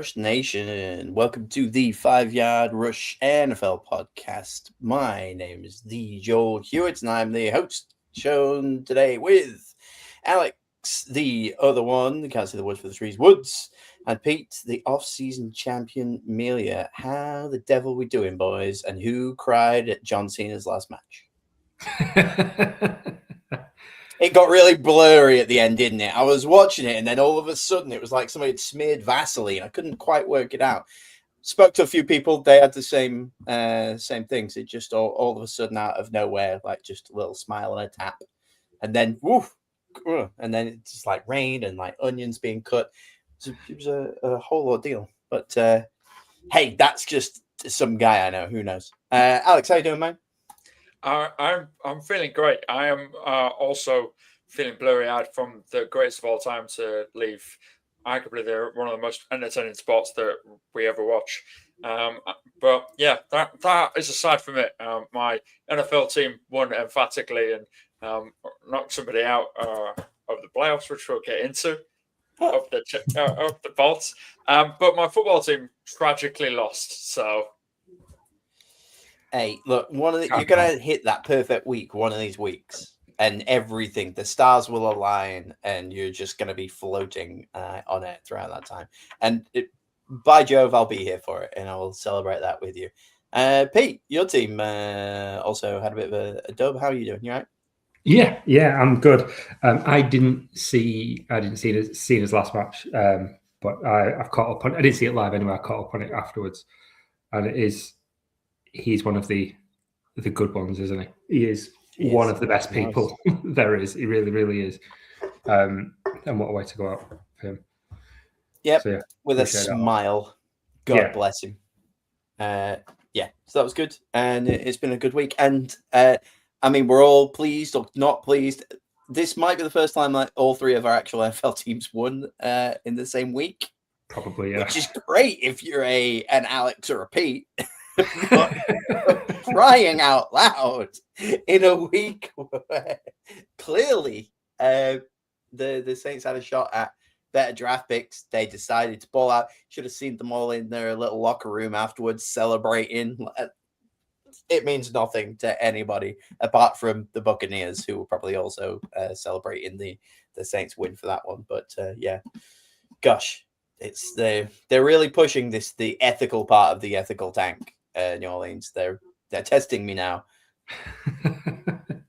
Rush Nation. Welcome to the 5 Yard Rush NFL podcast. My name is the Joel Hewitt, and I'm the host. Shown today with Alex, the other one, can't see the woods for the trees, Woods, and Pete, the off-season champion, Melia. How the devil we doing, boys? And who cried at John Cena's last match? It got really blurry at the end, didn't it? I was watching it, and then all of a sudden, it was like somebody had smeared Vaseline. I couldn't quite work it out. Spoke to a few people; they had the same things. It just all of a sudden, out of nowhere, like just a little smile and a tap, and then woof, and then it just like rained and like onions being cut. It was a whole ordeal. But hey, that's just some guy I know. Who knows? Alex, how you doing, man? I'm feeling great. I am also feeling blurry-eyed from the greatest of all time to leave. Arguably, they're one of the most entertaining sports that we ever watch. But yeah, that is aside from it. My NFL team won emphatically and knocked somebody out of the playoffs, which we'll get into, of the vault. But my football team tragically lost. So. Hey, look, you're going to hit that perfect week one of these weeks, and everything, the stars will align, and you're just going to be floating on it throughout that time. And by Jove, I'll be here for it, and I will celebrate that with you. Pete, your team also had a bit of a dub. How are you doing? You all right? Yeah, I'm good. I didn't see Cena's last match, but I've caught up on. I didn't see it live anyway. I caught up on it afterwards, and it is. He's one of the good ones, isn't he? He is one of the best people there is. He really, really is. And what a way to go out for him. Yep, so, with a smile. God bless him. So that was good. And it's been a good week. And, I mean, we're all pleased or not pleased. This might be the first time like all three of our actual NFL teams won in the same week. Probably, yeah. Which is great if you're an Alex or a Pete. But crying out loud in a week where clearly the Saints had a shot at better draft picks. They decided to ball out. Should have seen them all in their little locker room afterwards celebrating. It means nothing to anybody apart from the Buccaneers, who will probably also celebrating the Saints win for that one. But gosh, they're really pushing the ethical part of the ethical tank. New Orleans, they're testing me now.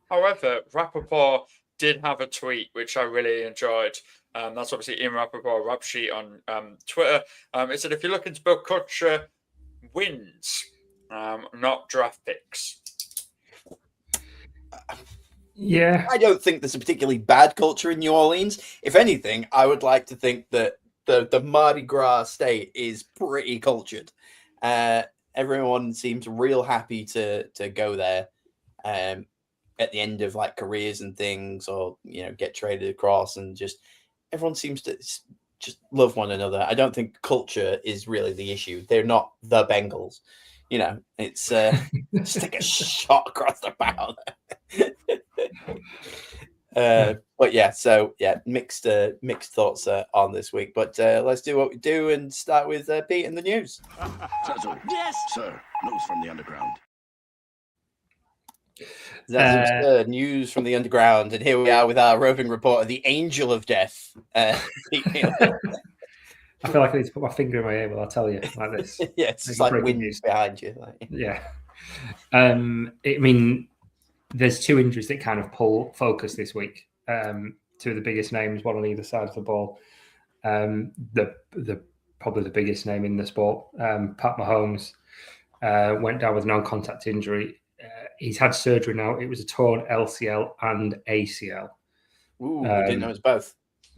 However, Rappaport did have a tweet which I really enjoyed. That's obviously Ian Rappaport, Rap Sheet on Twitter. It said, if you're looking to build culture, wins, not draft picks. Yeah. I don't think there's a particularly bad culture in New Orleans. If anything, I would like to think that the Mardi Gras state is pretty cultured. Everyone seems real happy to go there at the end of like careers and things, or get traded across, and just everyone seems to just love one another. I don't think culture is really the issue. They're not the Bengals, it's just like a shot across the bow. But mixed thoughts on this week. But let's do what we do and start with Pete and the news. Yes, sir. News from the underground. That's news from the underground, and here we are with our roving reporter, the Angel of Death. I feel like I need to put my finger in my ear while I tell you like this. Yeah, it's like wind behind you. Yeah. I mean, there's two injuries that kind of pull focus this week. Two of the biggest names, one on either side of the ball. The probably the biggest name in the sport, Pat Mahomes, went down with a non-contact injury. He's had surgery now. It was a torn LCL and ACL. Ooh, I didn't know it was both.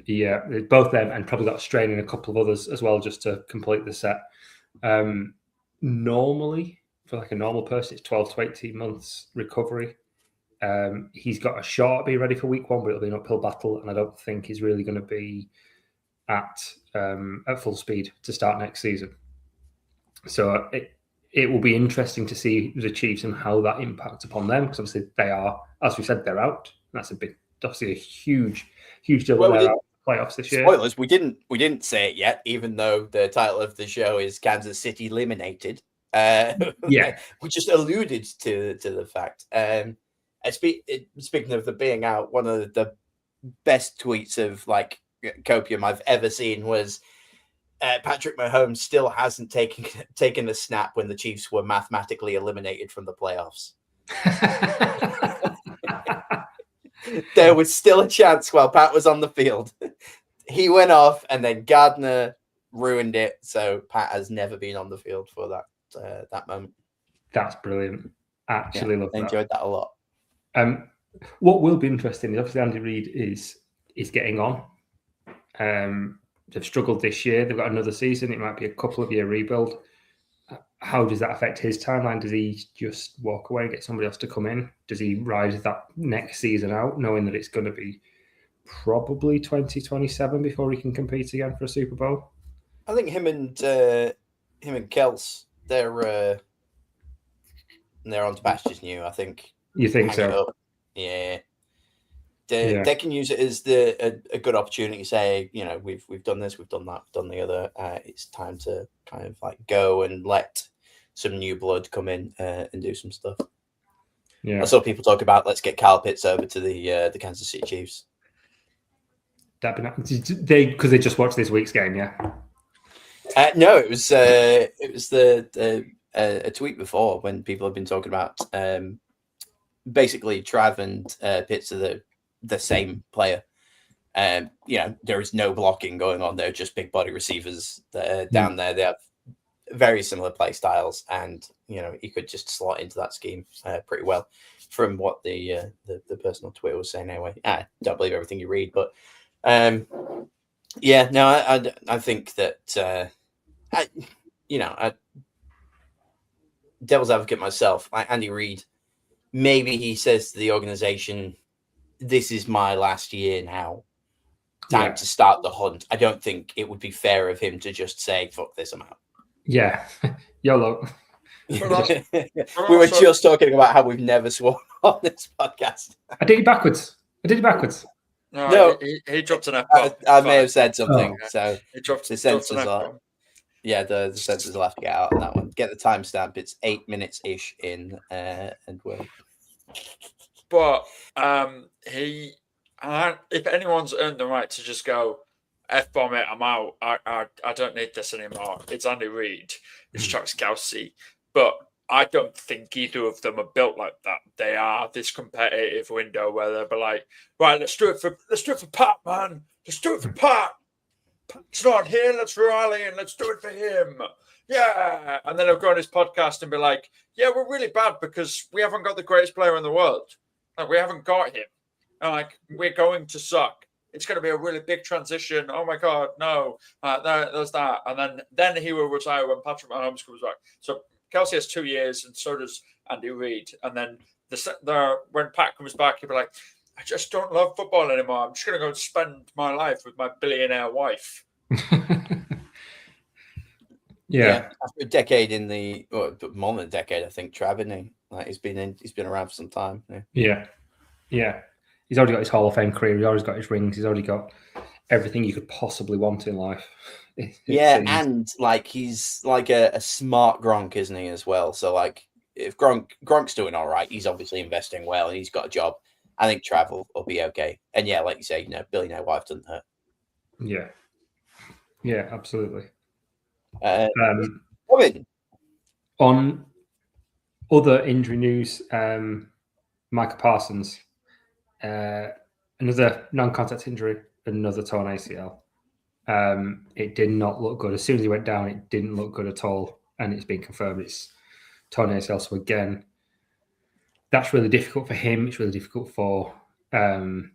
Yeah, both them, and probably got a strain in a couple of others as well, just to complete the set. Normally, for like a normal person, it's 12 to 18 months recovery. He's got a shot to be ready for week one, but it'll be an uphill battle, and I don't think he's really going to be at full speed to start next season. So it will be interesting to see the Chiefs and how that impacts upon them, because obviously they are, as we said, they're out. That's obviously a huge deal. Well, playoffs this year. Spoilers, we didn't say it yet, even though the title of the show is Kansas City-Eliminated. Yeah. We just alluded to the fact. Speaking of the being out, one of the best tweets of like copium I've ever seen was Patrick Mahomes still hasn't taken a snap when the Chiefs were mathematically eliminated from the playoffs. There was still a chance while Pat was on the field. He went off, and then Gardner ruined it. So Pat has never been on the field for that moment. That's brilliant. Actually, love that. I enjoyed that a lot. What will be interesting is obviously Andy Reid is getting on. They've struggled this year. They've got another season. It might be a couple of year rebuild. How does that affect his timeline? Does he just walk away and get somebody else to come in? Does he ride that next season out, knowing that it's going to be probably 2027 before he can compete again for a Super Bowl? I think him and Kels, they're on to pastures new. I think. You think so? Yeah. They can use it as a good opportunity to say, you know, we've done this, we've done that, we've done the other. It's time to kind of like go and let some new blood come in and do some stuff. Yeah. I saw people talk about let's get Kyle Pitts over to the Kansas City Chiefs. Because they just watched this week's game, yeah. No, it was the a tweet before when people have been talking about basically Trav and Pitts are the same player. You know, there is no blocking going on. They're just big body receivers down there. They have very similar play styles, and you know, he could just slot into that scheme pretty well. From what the person on Twitter was saying, anyway. I don't believe everything you read, but yeah, no, I think that devil's advocate myself, like Andy Reid, maybe he says to the organization, this is my last year now. Time to start the hunt. I don't think it would be fair of him to just say, fuck this, I'm out. Yeah. YOLO. We were just talking about how we've never sworn on this podcast. I did it backwards. No, he dropped an F-bomb. I may have said something. So he dropped the censors are. Yeah, the censors will have to get out on that one. Get the timestamp. It's 8 minutes ish in, and we're. But if anyone's earned the right to just go F-bomb it, I'm out. I don't need this anymore. It's Andy Reid. It's Travis Kelce. But I don't think either of them are built like that. They are this competitive window where they'll be like, right, let's do it for Pat, man. Let's do it for Pat. Pat's not here. Let's rally and let's do it for him. Yeah. And then they'll go on his podcast and be like, yeah, we're really bad because we haven't got the greatest player in the world. Like, we haven't got him. And like, we're going to suck. It's going to be a really big transition. Oh my God, no. There's that. And then he will retire when Patrick Mahomes comes back. So Kelce has 2 years, and so does Andy Reid. And then when Pat comes back, he'll be like, I just don't love football anymore. I'm just going to go and spend my life with my billionaire wife. Yeah. After a decade more than a decade, I think, Trav, isn't he? Like, he's been around for some time. Yeah. He's already got his Hall of Fame career. He's already got his rings. He's already got everything you could possibly want in life. And like he's like a smart Gronk, isn't he, as well? So like, if Gronk's doing all right, he's obviously investing well, and he's got a job. I think Trav will be okay. And yeah, like you say, billionaire wife doesn't hurt. Yeah, absolutely. On other injury news, Micah Parsons, another non-contact injury, another torn ACL. It did not look good. As soon as he went down, it didn't look good at all. And it's been confirmed it's torn ACL. So again, that's really difficult for him. It's really difficult for the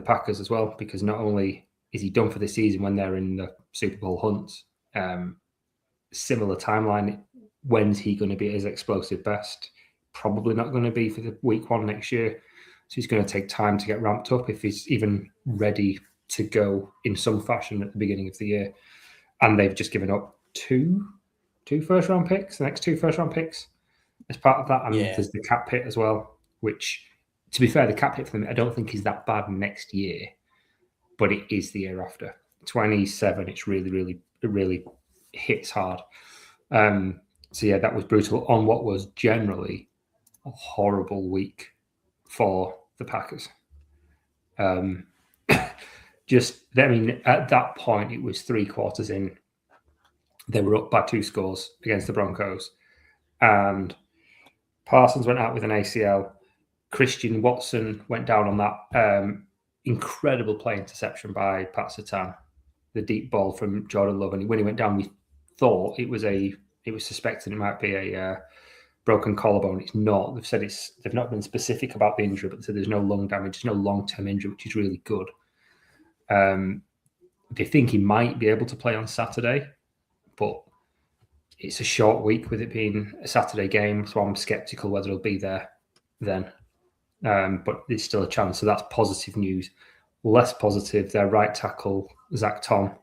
Packers as well, because not only is he done for the season when they're in the Super Bowl hunt, similar timeline, when's he going to be at his explosive best? Probably not going to be for the week 1 next year. So he's going to take time to get ramped up if he's even ready to go in some fashion at the beginning of the year. And they've just given up two first-round picks, the next 2 first-round picks as part of that. And there's the cap hit as well, which, to be fair, the cap hit for them, I don't think is that bad next year. but it is the year after. 27, it's really, it really hits hard. So yeah, that was brutal on what was generally a horrible week for the Packers. At that point, it was 3 quarters in. They were up by 2 scores against the Broncos, and Parsons went out with an ACL. Christian Watson went down on that incredible play interception by Pat Surtain, the deep ball from Jordan Love. And when he went down, we thought it was suspected it might be a broken collarbone. It's not. They've not been specific about the injury, but there's no lung damage, there's no long-term injury, which is really good. They think he might be able to play on Saturday, but it's a short week with it being a Saturday game, so I'm skeptical whether he'll be there then. But there's still a chance, so that's positive news. Less positive, their right tackle, Zach Tom,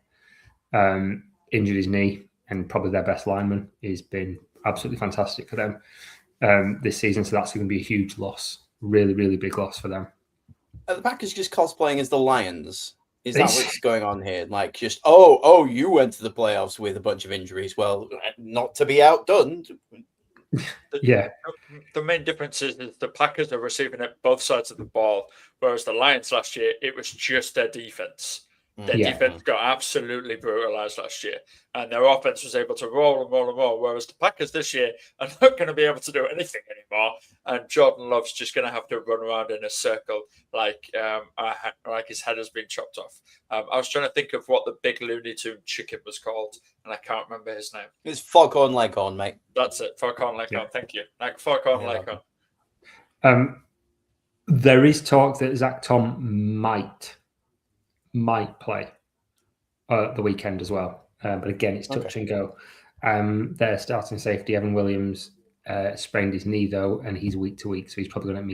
injured his knee, and probably their best lineman. Has been absolutely fantastic for them this season, so that's going to be a huge loss. Really, really big loss for them. Are the Packers just cosplaying as the Lions? Is that what's going on here? Like, just, oh, you went to the playoffs with a bunch of injuries. Well, not to be outdone. Yeah. The main difference is the Packers are receiving it both sides of the ball, whereas the Lions last year, it was just their defense. Their defense got absolutely brutalized last year, and their offense was able to roll and roll and roll, whereas the Packers this year are not going to be able to do anything anymore, and Jordan Love's just going to have to run around in a circle like his head has been chopped off. I was trying to think of what the big Looney Tune chicken was called, and I can't remember his name. It's Foghorn Leghorn, mate. That's it, Foghorn Leghorn. Thank you. Like Foghorn Leghorn. There is talk that Zach Tom might play the weekend as well. But again, it's touch and go. Their starting safety, Evan Williams, sprained his knee, though, and he's week to week, so he's probably going to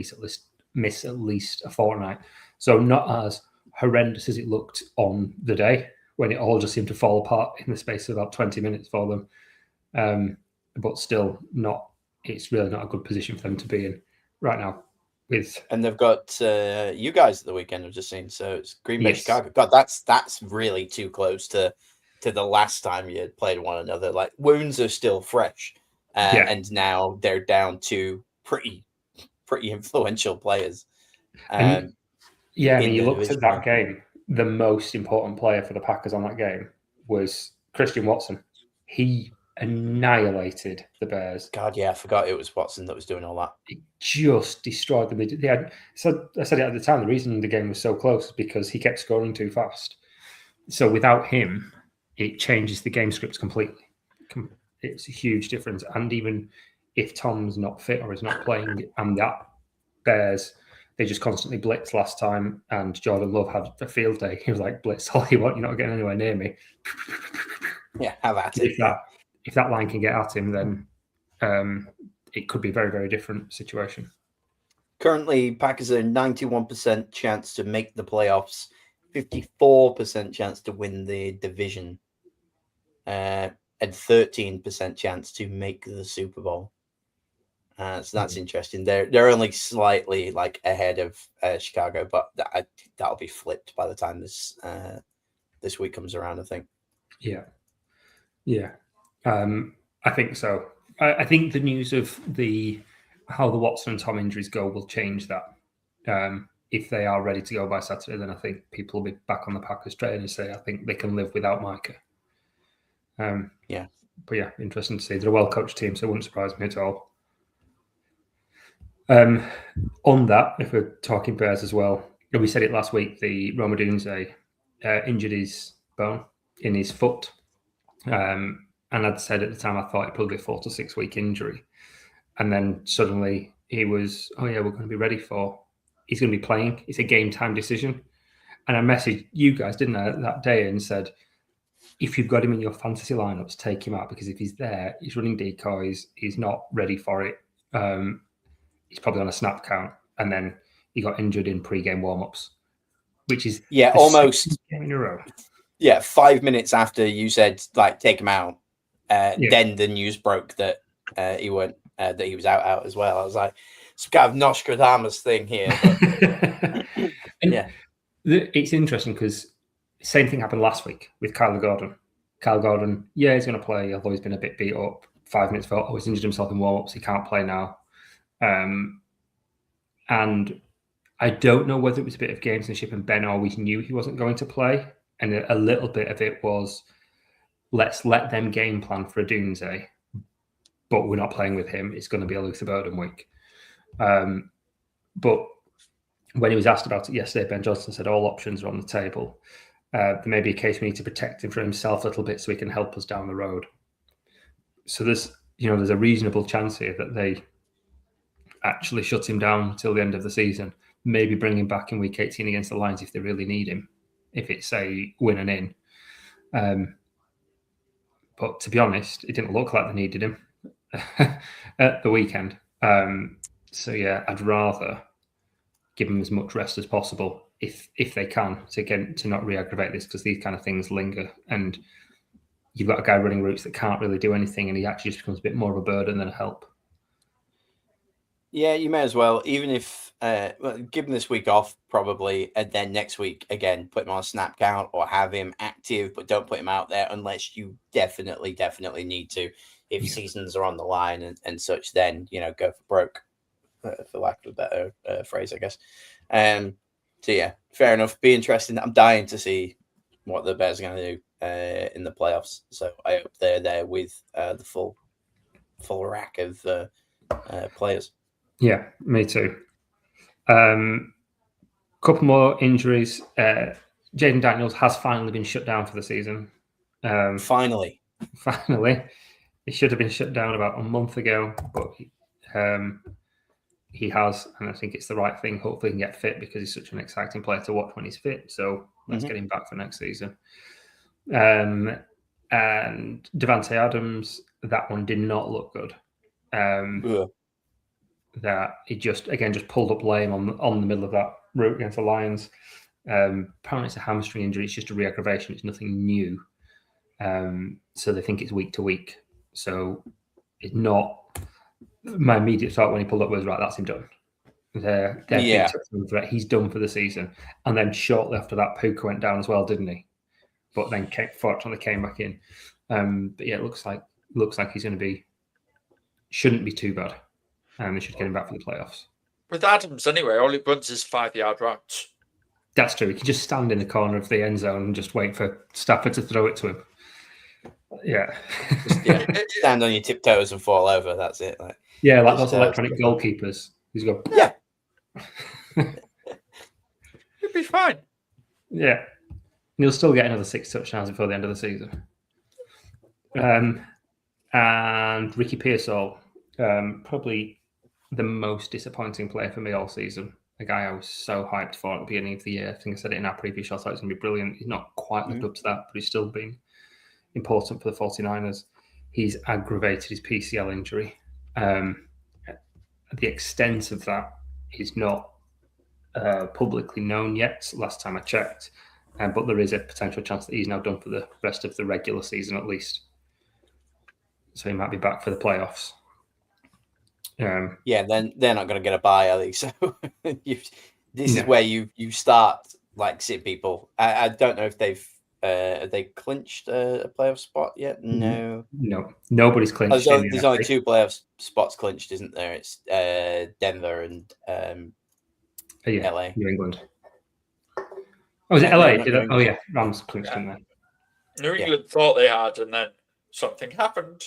miss at least a fortnight. So not as horrendous as it looked on the day, when it all just seemed to fall apart in the space of about 20 minutes for them. But still, it's really not a good position for them to be in right now. And they've got you guys at the weekend, I've just seen. So it's Green Bay, Chicago. God, that's really too close to the last time you had played one another. Like, wounds are still fresh, and now they're down to pretty influential players. You looked at that game. The most important player for the Packers on that game was Christian Watson. He annihilated the Bears. God, yeah, I forgot it was Watson that was doing all that. It just destroyed them. So I said it at the time, the reason the game was so close is because he kept scoring too fast. So without him, it changes the game script completely. It's a huge difference. And even if Tom's not fit or is not playing, and that Bears, they just constantly blitzed last time, and Jordan Love had a field day. He was like, blitz all you want, you're not getting anywhere near me. Yeah, have at it. If that line can get at him, then it could be a very, very different situation. Currently, Packers are 91% chance to make the playoffs, 54% chance to win the division, and 13% chance to make the Super Bowl. So that's interesting. They're only slightly ahead of Chicago, but that'll be flipped by the time this week comes around, I think. Yeah. I think so. I think the news of how the Watson and Tom injuries go will change that. If they are ready to go by Saturday, then I think people will be back on the Packers train and say, I think they can live without Micah. But yeah, interesting to see. They're a well-coached team, so it wouldn't surprise me at all. On that, if we're talking Bears as well, we said it last week, the Rome Odunze injured his bone in his foot. And I'd said at the time, I thought it'd probably be a 4 to 6 week injury. And then suddenly he was, we're going to be ready he's going to be playing. It's a game time decision. And I messaged you guys, didn't I, that day, and said, if you've got him in your fantasy lineups, take him out, because if he's there, he's running decoys, he's not ready for it. He's probably on a snap count. And then he got injured in pre-game warm-ups, which is almost game in a row. 5 minutes after you said take him out, then the news broke that he went that he was out as well. I was like, some kind of Nostradamus thing here. But, it's interesting because Same thing happened last week with Kyle Gordon. Kyle Gordon, yeah, he's going to play, although he's been a bit beat up. 5 minutes for, he's injured himself in warm-ups. He can't play now. And I don't know whether it was a bit of gamesmanship and Ben always knew he wasn't going to play. And a little bit of it was, let's let them game plan for a Doomsday, but we're not playing with him. It's going to be a Luther Burden week. But when he was asked about it yesterday, Ben Johnson said all options are on the table. There may be a case we need to protect him from himself a little bit so he can help us down the road. So there's a reasonable chance here that they actually shut him down until the end of the season. Maybe bring him back in week 18 against the Lions if they really need him, if it's a win and in. But to be honest, it didn't look like they needed him at the weekend. So yeah, I'd rather give him as much rest as possible if they can to not re-aggravate this, because these kind of things linger and you've got a guy running routes that can't really do anything and he actually just becomes a bit more of a burden than a help. Yeah, you may as well, even if give him this week off probably, and then next week again put him on a snap count or have him active, but don't put him out there unless you definitely need to. If seasons are on the line and such, then go for broke, for lack of a better phrase, I guess. So yeah, fair enough. Be interesting. I'm dying to see what the Bears are going to do in the playoffs. So I hope they're there with the full rack of players. Yeah, me too. Couple more injuries. Jaden Daniels has finally been shut down for the season. Finally. He should have been shut down about a month ago, but he has, and I think it's the right thing. Hopefully he can get fit because he's such an exciting player to watch when he's fit. So let's get him back for next season. And Devante Adams, that one did not look good. That he just pulled up lame on the middle of that route against the Lions. Apparently it's a hamstring injury. It's just a re-aggravation. It's nothing new. So they think it's week to week. So it's not. My immediate thought when he pulled up was, right, that's him done. He's done for the season. And then shortly after that, Puka went down as well, didn't he? But then fortunately came back in. But yeah, it looks like he's going to shouldn't be too bad. And they should get him back for the playoffs. With Adams, anyway, all he runs is 5-yard routes. That's true. He can just stand in the corner of the end zone and just wait for Stafford to throw it to him. Yeah. Stand on your tiptoes and fall over. That's it. Like those electronic goalkeepers. He's go. Yeah. He'll be fine. Yeah. And he'll still get another 6 touchdowns before the end of the season. And Ricky Pearsall, probably the most disappointing player for me all season. A guy I was so hyped for at the beginning of the year. I think I said it in our previous show. I thought it was going to be brilliant. He's not quite lived up to that, but he's still been important for the 49ers. He's aggravated his PCL injury. The extent of that is not publicly known yet, last time I checked. But there is a potential chance that he's now done for the rest of the regular season at least. So he might be back for the playoffs. Then they're not going to get a bye, are they? So this is where you start like sit people. I don't know if they've have they clinched a playoff spot yet? No, nobody's clinched. There's only 2 playoff spots clinched, isn't there? It's Denver and LA, New England. Oh, is it LA? Rams clinched in there. New England thought they had, and then something happened.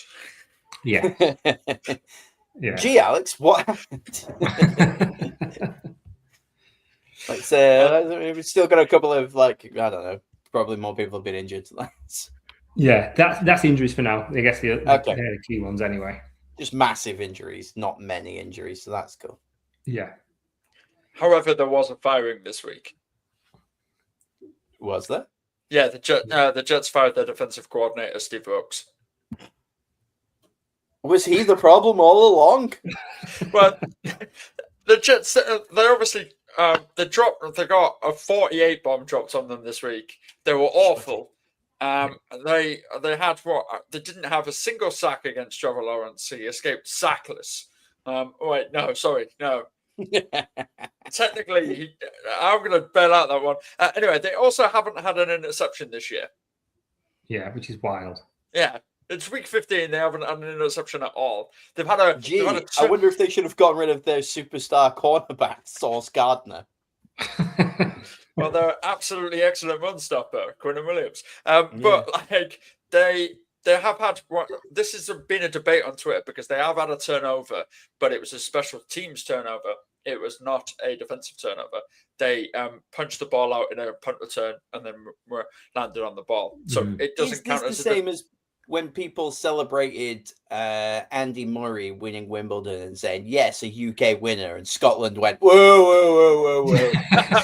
Yeah. Yeah. Gee, Alex, what happened? We've still got a couple of I don't know. Probably more people have been injured. Yeah, that's injuries for now. I guess the key ones anyway. Just massive injuries, not many injuries, so that's cool. Yeah. However, there was a firing this week. Was there? Yeah, the Jets fired their defensive coordinator, Steve Wilkes. Was he the problem all along? Well, the Jets, they obviously they got a 48 bomb dropped on them this week. They were awful. They had they didn't have a single sack against Trevor Lawrence. He escaped sackless. No. technically, I'm going to bail out that one. Anyway, they also haven't had an interception this year. Yeah, which is wild. Yeah, it's week 15. They haven't had an interception at all. They've had a. I wonder if they should have gotten rid of their superstar cornerback, Sauce Gardner. Well, they're absolutely excellent run stopper, Quinnen Williams. But like they have had. This has been a debate on Twitter because they have had a turnover, but it was a special teams turnover. It was not a defensive turnover. They punched the ball out in a punt return and then were landed on the ball. So it doesn't count as the same as when people celebrated Andy Murray winning Wimbledon and saying, yes, a UK winner, and Scotland went, whoa,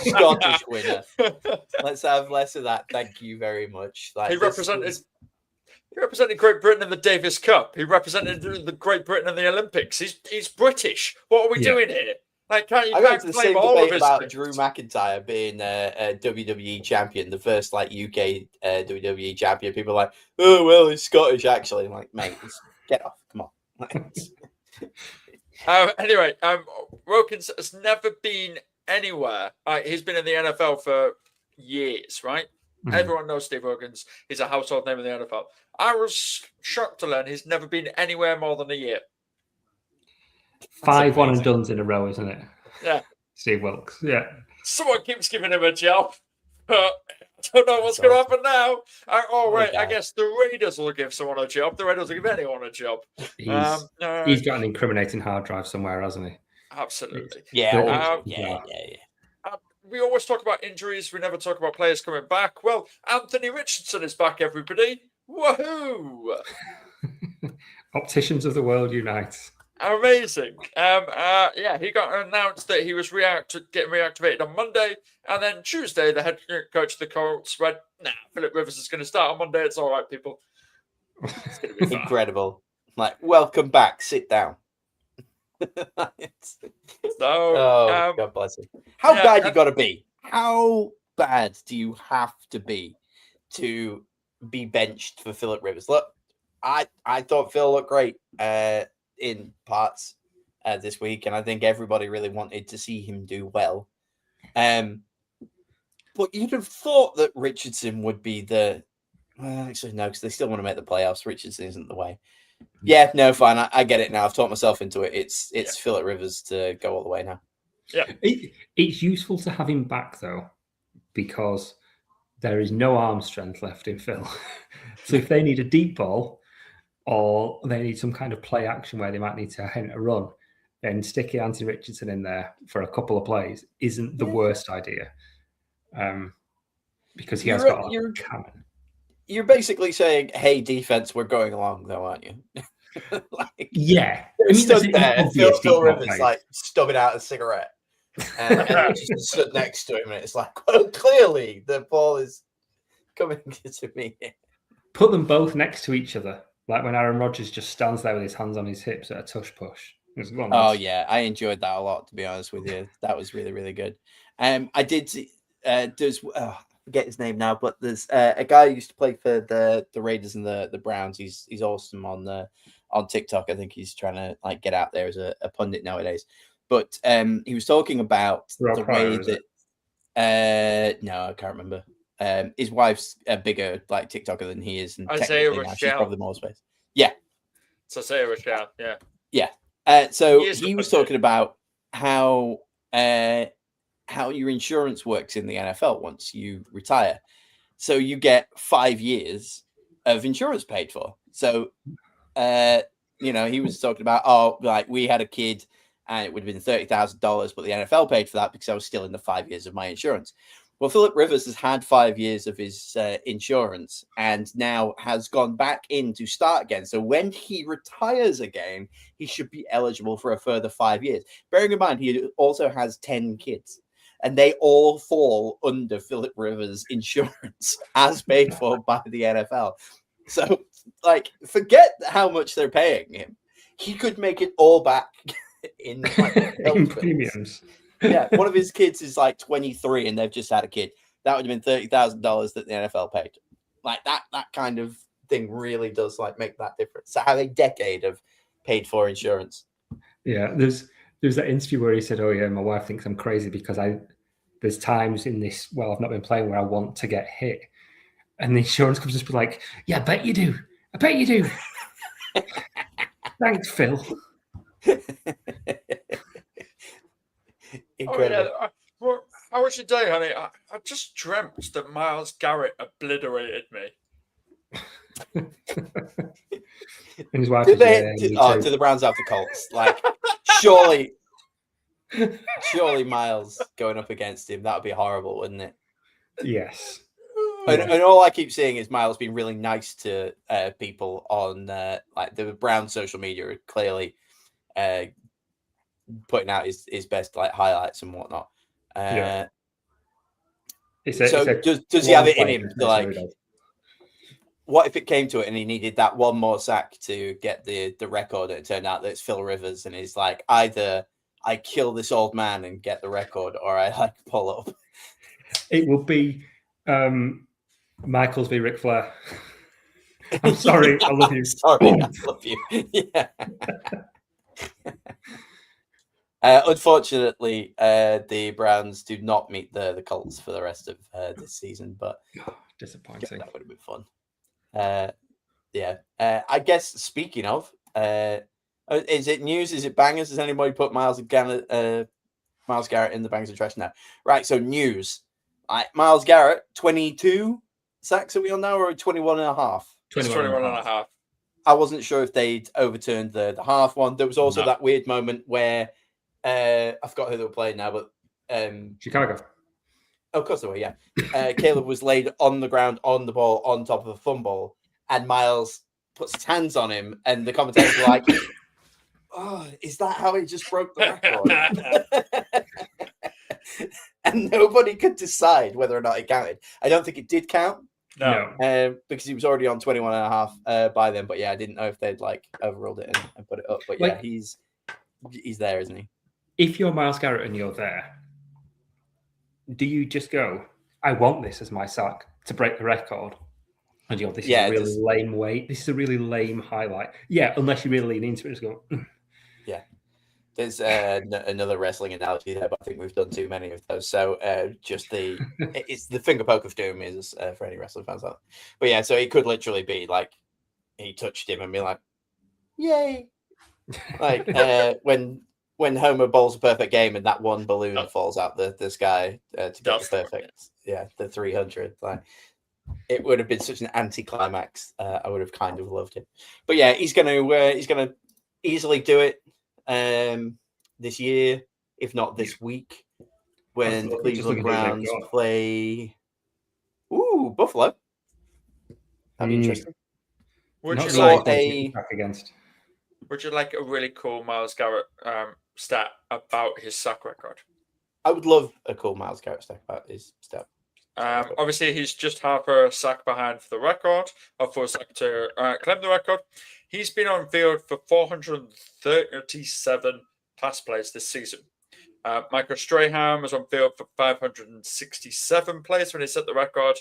Scottish winner. Let's have less of that. Thank you very much. Like, he represented Great Britain in the Davis Cup. He represented the Great Britain in the Olympics. He's British. What are we doing here? Like, can't you the claim same all of debate his about things? Drew McIntyre being a WWE champion, the first like UK WWE champion. People are like, oh well, he's Scottish actually. I'm like, mate, get off, come on. Anyway, Wilkins has never been anywhere. He's been in the NFL for years, right? Mm-hmm. Everyone knows Steve Wilkins. He's a household name in the NFL. I was shocked to learn he's never been anywhere more than a year. 5 one and dones in a row, isn't it? Yeah. Steve Wilkes. Yeah. Someone keeps giving him a job. I don't know what's going to happen now. I guess the Raiders will give someone a job. The Raiders will give anyone a job. He's got an incriminating hard drive somewhere, hasn't he? Absolutely. Yeah. We always talk about injuries. We never talk about players coming back. Well, Anthony Richardson is back, everybody. Woohoo! Opticians of the world unite. Amazing. He got announced that he was getting reactivated on Monday, and then Tuesday the head coach of the Colts went, "Nah, Philip Rivers is going to start on Monday. It's all right, people." It's going to be incredible. Like, welcome back. Sit down. God bless him. How bad you got to be? How bad do you have to be benched for Philip Rivers? Look, I thought Phil looked great in parts this week, and I think everybody really wanted to see him do well. But you'd have thought that Richardson would be actually no, because they still want to make the playoffs. Richardson isn't the way. Yeah, no, fine. I get it now. I've talked myself into it. It's Philip Rivers to go all the way now. Yeah, it's useful to have him back though, because there is no arm strength left in Phil. So if they need a deep ball, or they need some kind of play action where they might need to hint a run, then sticking Anthony Richardson in there for a couple of plays isn't the worst idea. Because he has got a cannon. You're basically saying, hey, defense, we're going along, though, aren't you? Yeah. Stood there, Phil Rivers, like, stubbing out a cigarette. And Richardson stood next to him, and it's like, well, clearly the ball is coming to me. Put them both next to each other. Like when Aaron Rodgers just stands there with his hands on his hips at a tush push. Yeah, I enjoyed that a lot, to be honest with you. That was really, really good. I did see, I forget his name now, but there's a guy who used to play for the Raiders and the Browns. He's awesome on TikTok. I think he's trying to like get out there as a pundit nowadays. But he was talking about the way that no, I can't remember. His wife's a bigger like TikToker than he is, and Isaiah she's probably more space. Yeah, it's Isaiah Rochelle. Yeah. So he was talking about how your insurance works in the NFL once you retire. So you get 5 years of insurance paid for. So he was talking about like we had a kid and it would have been $30,000, but the NFL paid for that because I was still in the 5 years of my insurance. Well, Philip Rivers has had 5 years of his insurance and now has gone back in to start again. So when he retires again, he should be eligible for a further 5 years. Bearing in mind, he also has 10 kids and they all fall under Philip Rivers' insurance as paid for by the NFL. So, like, forget how much they're paying him. He could make it all back in premiums. Yeah, one of his kids is like 23 and they've just had a kid. That would have been $30,000 that the NFL paid. Like that kind of thing really does like make that difference. To have a decade of paid for insurance. Yeah, there's was that interview where he said, "Oh yeah, my wife thinks I'm crazy because there's times in this I've not been playing where I want to get hit," and the insurance company just be like, "Yeah, I bet you do. I bet you do." Thanks, Phil. Incredible. Oh, yeah. How was your day, honey? I just dreamt that Myles Garrett obliterated me. And his wife Did is, they? Do the Browns have the Colts? Like, surely Miles going up against him, that would be horrible, wouldn't it? Yes. And all I keep seeing is Miles being really nice to people on like the Brown social media, are clearly putting out his best like highlights and whatnot. Does he have it in him to like? What if it came to it and he needed that one more sack to get the record? And it turned out that it's Phil Rivers, and he's like, either I kill this old man and get the record, or I like pull up. It will be Michaels v. Ric Flair. I'm sorry, I love you. Sorry, I love you. Yeah. Unfortunately, the Browns do not meet the Colts for the rest of this season, but disappointing. That would have been fun. I guess speaking of, is it news? Is it bangers? Has anybody put Myles Garrett in the bangers of trash now? Right. So news. Myles Garrett, 22 sacks are we on now, or 21 and a half? 21 and a half. I wasn't sure if they'd overturned the half one. There was also that weird moment where I forgot who they were playing now, but Chicago. Oh, of course they were, yeah. Caleb was laid on the ground, on the ball, on top of a fumble, and Miles puts his hands on him, and the commentators were like, "Oh, is that how he just broke the record?" And nobody could decide whether or not it counted. I don't think it did count. No. Because he was already on 21 and a half by then. But yeah, I didn't know if they'd like overruled it and put it up. But yeah, he's there, isn't he? If you're Myles Garrett and you're there, do you just go, I want this as my sack to break the record? And you go, this is a really lame way. This is a really lame highlight. Yeah, unless you really lean into it, just go. Yeah. There's another wrestling analogy there, but I think we've done too many of those. So it's the finger poke of doom is for any wrestling fans out. But yeah, so it could literally be like he touched him and be like, yay. Like when Homer bowls a perfect game and that one balloon falls out the sky to get the perfect, the 300. Like it would have been such an anticlimax. I would have kind of loved it. But yeah, he's gonna easily do it this year, if not this week, when the Cleveland Browns play Buffalo. That'd be interesting. Would you like a really cool Myles Garrett stat about his sack record? I would love a cool Myles Garrett stat about his stat. Obviously, he's just half a sack behind for the record, or for a sack to claim the record. He's been on field for 437 pass plays this season. Michael Strahan was on field for 567 plays when he set the record,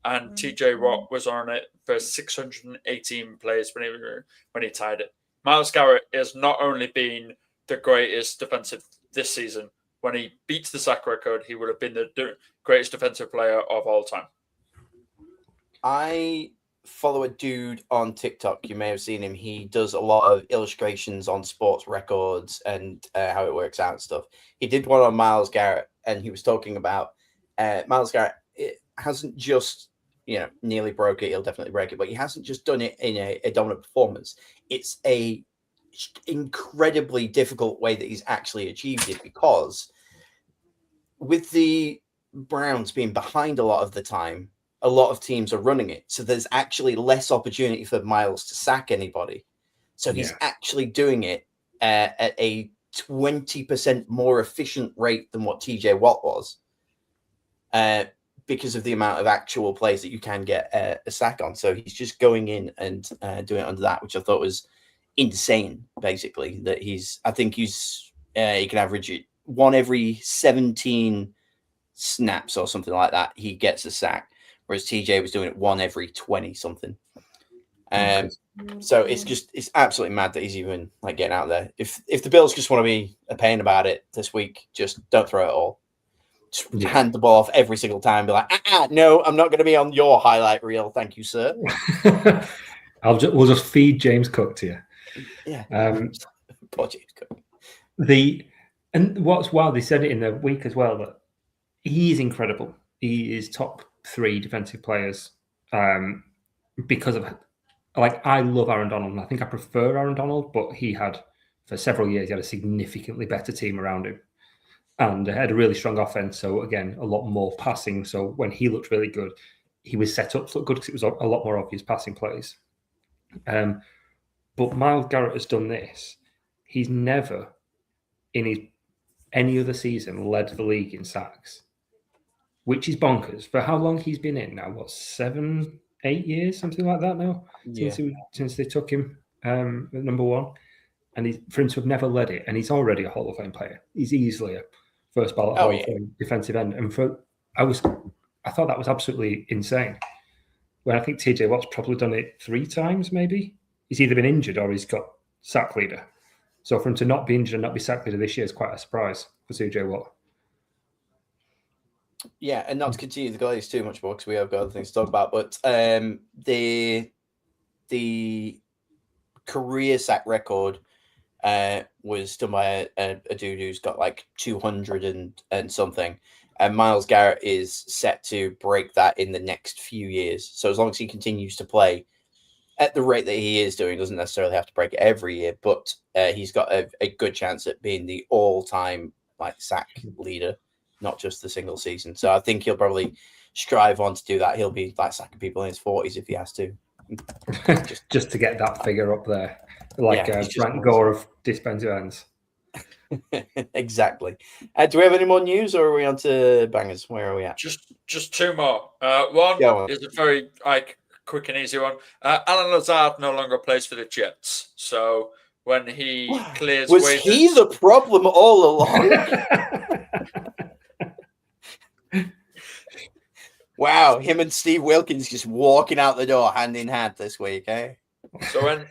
and TJ Watt was on it for 618 plays when he tied it. Myles Garrett has not only been the greatest defensive this season. When he beats the sack record, he would have been the greatest defensive player of all time. I follow a dude on TikTok. You may have seen him. He does a lot of illustrations on sports records and how it works out and stuff. He did one on Myles Garrett, and he was talking about Myles Garrett. It hasn't just nearly broke it. He'll definitely break it, but he hasn't just done it in a dominant performance. It's a incredibly difficult way that he's actually achieved it, because with the Browns being behind a lot of the time, a lot of teams are running it. So there's actually less opportunity for Myles to sack anybody. So he's actually doing it at a 20% more efficient rate than what TJ Watt was, because of the amount of actual plays that you can get a sack on. So he's just going in and doing it under that, which I thought was insane. Basically, that he can average it one every 17 snaps or something like that. He gets a sack, whereas TJ was doing it one every 20 something. And So it's absolutely mad that he's even like getting out there. If the Bills just want to be a pain about it this week, just don't throw it all. Just hand the ball off every single time. Be like, no, I'm not going to be on your highlight reel. Thank you, sir. We'll just feed James Cook to you. Yeah. Poor James Cook. And what's wild, they said it in the week as well, that he is incredible. He is top 3 defensive players because of, like, I love Aaron Donald, and I think I prefer Aaron Donald, but for several years, he had a significantly better team around him and had a really strong offense. So, again, a lot more passing. So, when he looked really good, he was set up to look good because it was a lot more obvious passing plays. But Myles Garrett has done this. He's never, in any other season, led the league in sacks, which is bonkers. For how long he's been in now? What, 7, 8 years, something like that now? Yeah. Since they took him at number 1. And for him to have never led it, and he's already a Hall of Fame player. He's easily a first ballot Hall of Fame defensive end. And I thought that was absolutely insane. When I think TJ Watt's probably done it 3 times, maybe. He's either been injured or he's got sack leader. So for him to not be injured and not be sack leader this year is quite a surprise for TJ Watt. Yeah, and not to continue the glaze too much more because we have got other things to talk about, but the career sack record was done by a dude who's got like 200 and something. And Myles Garrett is set to break that in the next few years. So as long as he continues to play at the rate that he is doing, doesn't necessarily have to break it every year, but he's got a good chance at being the all-time like sack leader, not just the single season. So I think he'll probably strive on to do that. He'll be like sacking people in his 40s if he has to. just to get that figure up there, like Frank Gore of defensive ends. Exactly. Do we have any more news, or are we on to bangers? Where are we at? Just 2 more. One is a very quick and easy one. Alan Lazard no longer plays for the Jets. So when he clears waivers, he the problem all along? Wow, him and Steve Wilkins just walking out the door hand in hand this week, eh? So when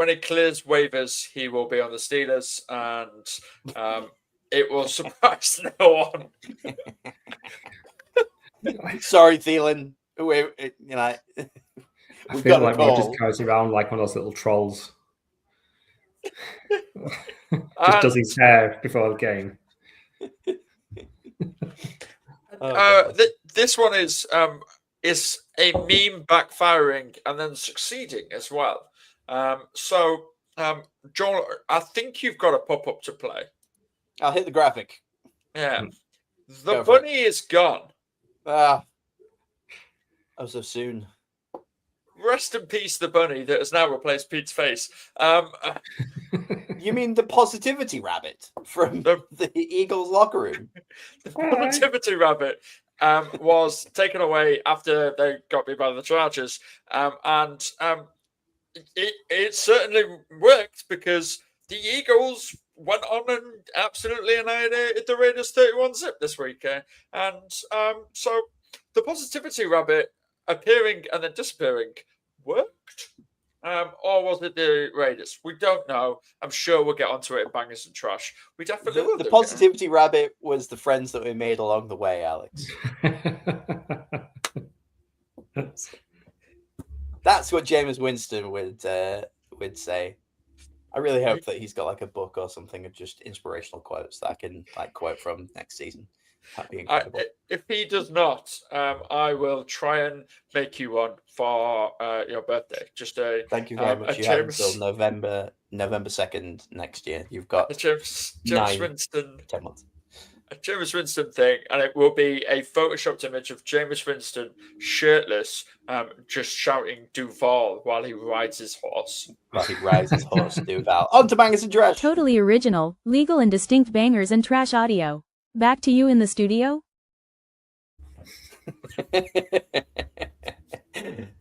he clears waivers, he will be on the Steelers, and it will surprise no one. I Sorry, Thielen. feel like Rogers carries around like one of those little trolls. Just does his hair before the game. This one is a meme backfiring and then succeeding as well. Joel, I think you've got a pop-up to play. I'll hit the graphic. Yeah. The bunny is gone. Oh, so soon. Rest in peace, the bunny that has now replaced Pete's face. You mean the positivity rabbit from the Eagles locker room? The positivity rabbit was taken away after they got beat by the Chargers. And it certainly worked because the Eagles went on and absolutely annihilated the Raiders 31-0 this week. So the positivity rabbit appearing and then disappearing worked. Or was it the Raiders? We don't know. I'm sure we'll get onto it in Bangers and Trash. We definitely will. The positivity rabbit was the friends that we made along the way, Alex. That's what Jameis Winston would say. I really hope that he's got like a book or something of just inspirational quotes that I can like quote from next season. That'd be incredible. If he does not, I will try and make you one for your birthday. Just thank you very much. You have until November 2nd next year. You've got James Winston 10 months. A Jameis Winston thing, and it will be a photoshopped image of Jameis Winston shirtless, just shouting Duval while he rides his horse. Duval. On to Bangers and Trash. Totally original, legal and distinct bangers and trash audio. Back to you in the studio.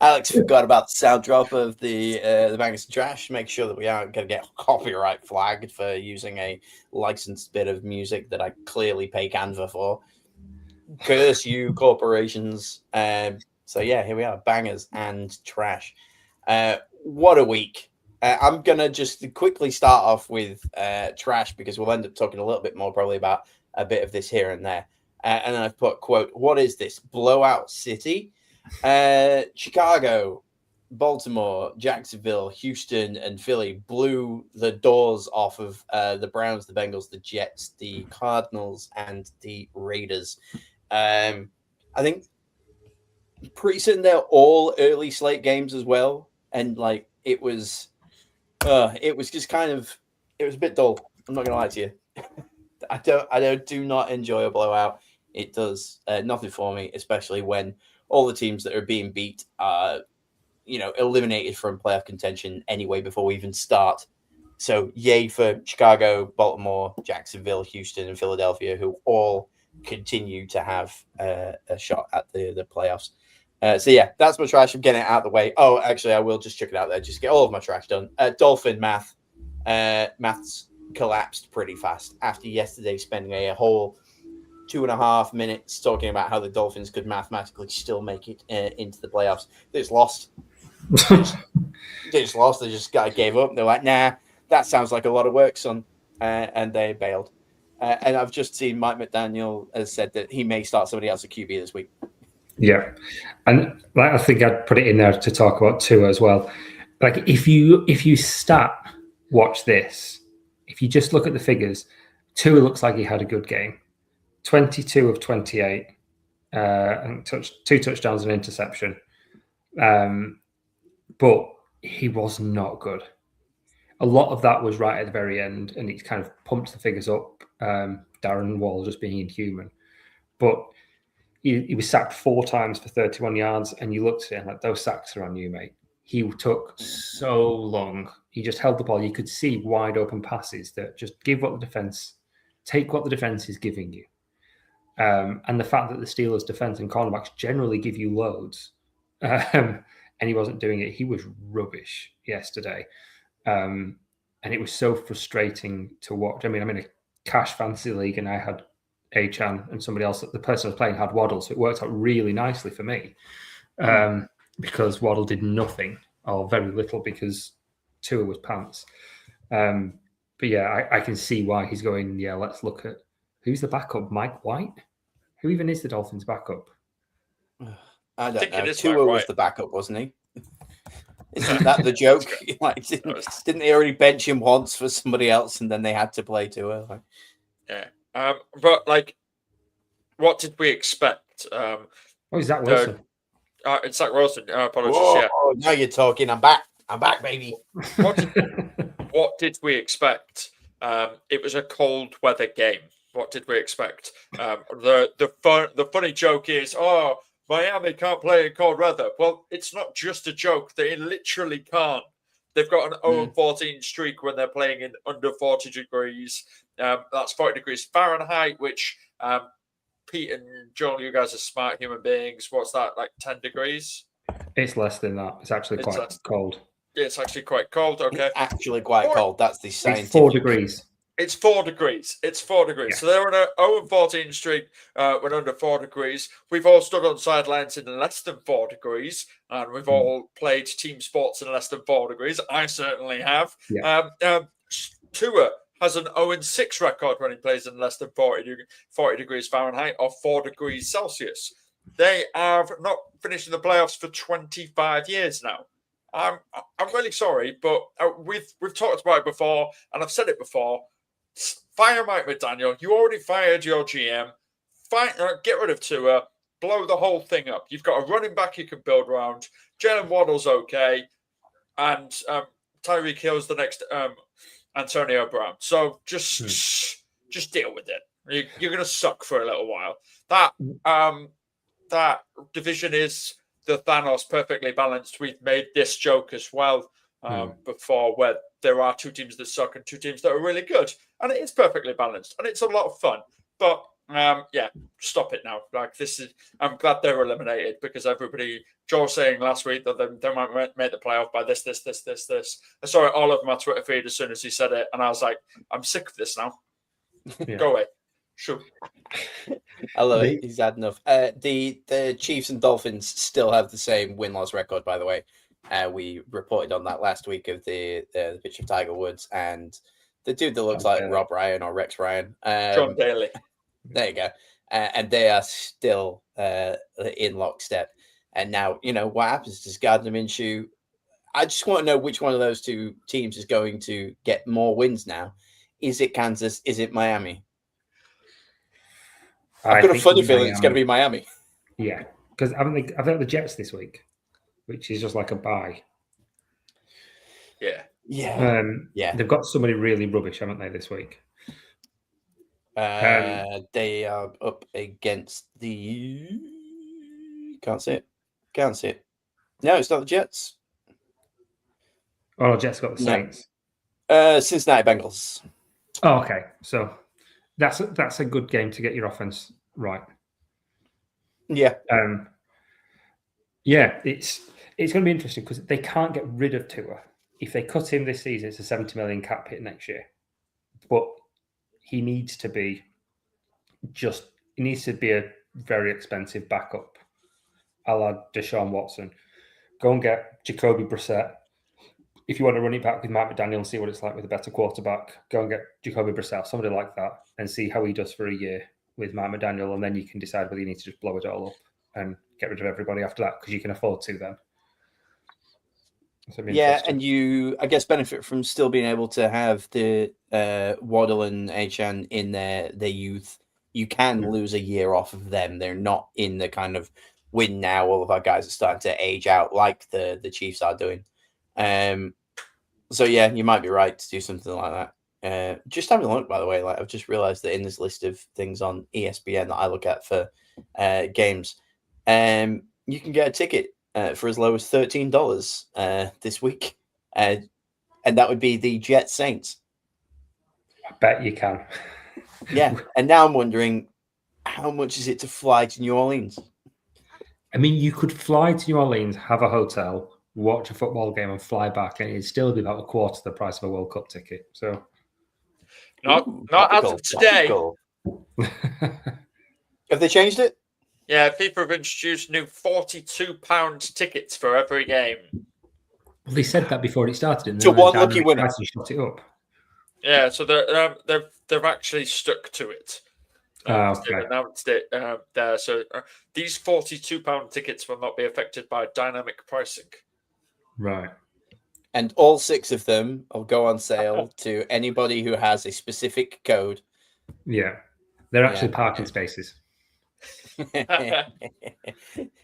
Alex forgot about the sound drop of the Bangers and Trash. Make sure that we aren't going to get copyright flagged for using a licensed bit of music that I clearly pay Canva for. Curse you, corporations. So yeah, here we are, Bangers and Trash. what a week. I'm going to just quickly start off with trash because we'll end up talking a little bit more probably about a bit of this here and there. And then I've put, quote, what is this? Blowout city? Chicago, Baltimore, Jacksonville, Houston, and Philly blew the doors off of the Browns, the Bengals, the Jets, the Cardinals, and the Raiders. I think pretty certain they're all early slate games as well. And like it was just kind of, it was a bit dull. I'm not gonna lie to you. I do not enjoy a blowout. It does nothing for me, especially when all the teams that are being beat are, eliminated from playoff contention anyway before we even start. So yay for Chicago, Baltimore, Jacksonville, Houston, and Philadelphia, who all continue to have a shot at the playoffs. So yeah, that's my trash. I'm getting it out of the way. Oh, actually, I will just check it out there. Just get all of my trash done. Dolphin maths collapsed pretty fast after yesterday spending a whole 2.5 minutes talking about how the Dolphins could mathematically still make it into the playoffs. They just lost. They just gave up. They're like, nah, that sounds like a lot of work, son. And they bailed. And I've just seen Mike McDaniel has said that he may start somebody else at QB this week. Yeah, and I think I'd put it in there to talk about Tua as well. Like if you watch this, if you just look at the figures, Tua looks like he had a good game. 22 of 28, and 2 touchdowns and interception. But he was not good. A lot of that was right at the very end, and he kind of pumped the figures up. Darren Wall just being inhuman. But he was sacked 4 times for 31 yards, and you looked at him like, those sacks are on you, mate. He took so long. He just held the ball. You could see wide open passes that just take what the defense is giving you. And the fact that the Steelers' defense and cornerbacks generally give you loads, and he wasn't doing it. He was rubbish yesterday. And it was so frustrating to watch. I mean, I'm in a cash fantasy league, and I had Achan and somebody else. The person I was playing had Waddle, so it worked out really nicely for me because Waddle did nothing or very little because Tua was pants. But yeah, I can see why he's going, yeah, let's look at who's the backup, Mike White? Who even is the Dolphins' backup? I don't know. Tua was the backup, wasn't he? Isn't that the joke? Like, didn't they already bench him once for somebody else, and then they had to play Tua? Like, yeah. But like, what did we expect? Zach Wilson. It's Zach Wilson. Apologies. whoa, Yeah. Now you're talking. I'm back, baby. What did we expect? It was a cold weather game. What did we expect? The funny joke is, Miami can't play in cold weather. Well, it's not just a joke. They literally can't. They've got an 0-14 streak when they're playing in under 40 degrees. That's 40 degrees Fahrenheit, which Pete and Joel, you guys are smart human beings. What's that, like 10 degrees? It's less than that. It's actually quite cold. It's actually quite cold, okay. It's actually quite cold. That's the scientific. It's 4 degrees. It's 4 degrees. It's 4 degrees. Yeah. So they're on an 0-14 streak when under 4 degrees. We've all stood on sidelines in less than 4 degrees, and we've all played team sports in less than 4 degrees. I certainly have. Yeah. Tua has an 0-6 record when he plays in less than 40 degrees Fahrenheit or 4 degrees Celsius. They have not finished in the playoffs for 25 years now. I'm really sorry, but we've talked about it before, and I've said it before. Fire Mike McDaniel. You already fired your GM. Get rid of Tua. Blow the whole thing up. You've got a running back you can build around. Jalen Waddle's okay, and Tyreek Hill's the next Antonio Brown. So just deal with it. You're going to suck for a little while. That division is the Thanos perfectly balanced. We've made this joke as well before, where there are 2 teams that suck and 2 teams that are really good, and it is perfectly balanced, and it's a lot of fun. But stop it now. Like, this is, I'm glad they were eliminated because everybody. Joe was saying last week that they might make the playoff by this. I saw it all over my Twitter feed as soon as he said it, and I was like, I'm sick of this now. Yeah. Go away. Sure. I love it. He's had enough. The Chiefs and Dolphins still have the same win-loss record, by the way. We reported on that last week of the picture of Tiger Woods and the dude that looks John like Daly. Rob Ryan or Rex Ryan. John Daly. There you go. And they are still in lockstep. And now, what happens? Does Gardner Minshew? I just want to know which one of those two teams is going to get more wins now. Is it Kansas? Is it Miami? I've got a funny feeling it's going to be Miami. Yeah, because I've got the Jets this week, which is just like a bye. Yeah. Yeah. They've got somebody really rubbish, haven't they, this week? They are up against the. Can't see it. No, it's not the Jets. Oh, Jets got the Saints. Cincinnati Bengals. Oh, okay. So that's a good game to get your offense right. Yeah. Yeah, it's going to be interesting because they can't get rid of Tua. If they cut him this season, it's a 70 million cap hit next year. But he needs to be a very expensive backup, a la Deshaun Watson. Go and get Jacoby Brissett. If you want to run it back with Matt McDaniel and see what it's like with a better quarterback, go and get Jacoby Brissett, somebody like that, and see how he does for a year with Matt McDaniel, and then you can decide whether you need to just blow it all up and get rid of everybody after that because you can afford to then. Yeah, and you, I guess, benefit from still being able to have the Waddle and Achan in their youth. You can lose a year off of them. They're not in the kind of win now. All of our guys are starting to age out like the Chiefs are doing. So yeah, you might be right to do something like that. Just having a look, by the way, like I've just realized that in this list of things on ESPN that I look at for games, you can get a ticket for as low as $13 this week, and that would be the Jets Saints. I bet you can. Yeah, and now I'm wondering how much is it to fly to New Orleans? I mean, you could fly to New Orleans, have a hotel, watch a football game, and fly back, and it'd still be about a quarter the price of a World Cup ticket. So, not as of today. Have they changed it? Yeah, people have introduced new £42 tickets for every game. Well, they said that before it started, and to one lucky winner. Shut it up. Yeah, so they've actually stuck to it. Okay. They've announced it there. So these £42 tickets will not be affected by dynamic pricing. Right. And all 6 of them will go on sale to anybody who has a specific code. Yeah. They're actually parking spaces.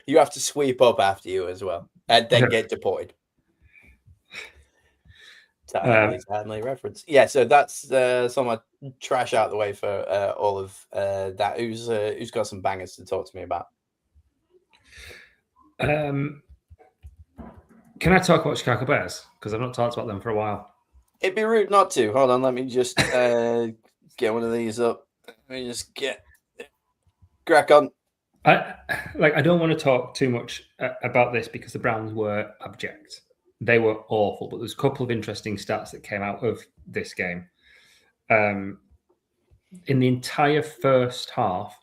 You have to sweep up after you as well, and then get deported. Timely reference. Yeah, so that's some of my trash out of the way for all of that. Who's got some bangers to talk to me about? Can I talk about Chicago Bears? Because I've not talked about them for a while. It'd be rude not to. Hold on, let me just get one of these up. Let me just get crack on. I don't want to talk too much about this because the Browns were abject. They were awful, but there's a couple of interesting stats that came out of this game. In the entire first half,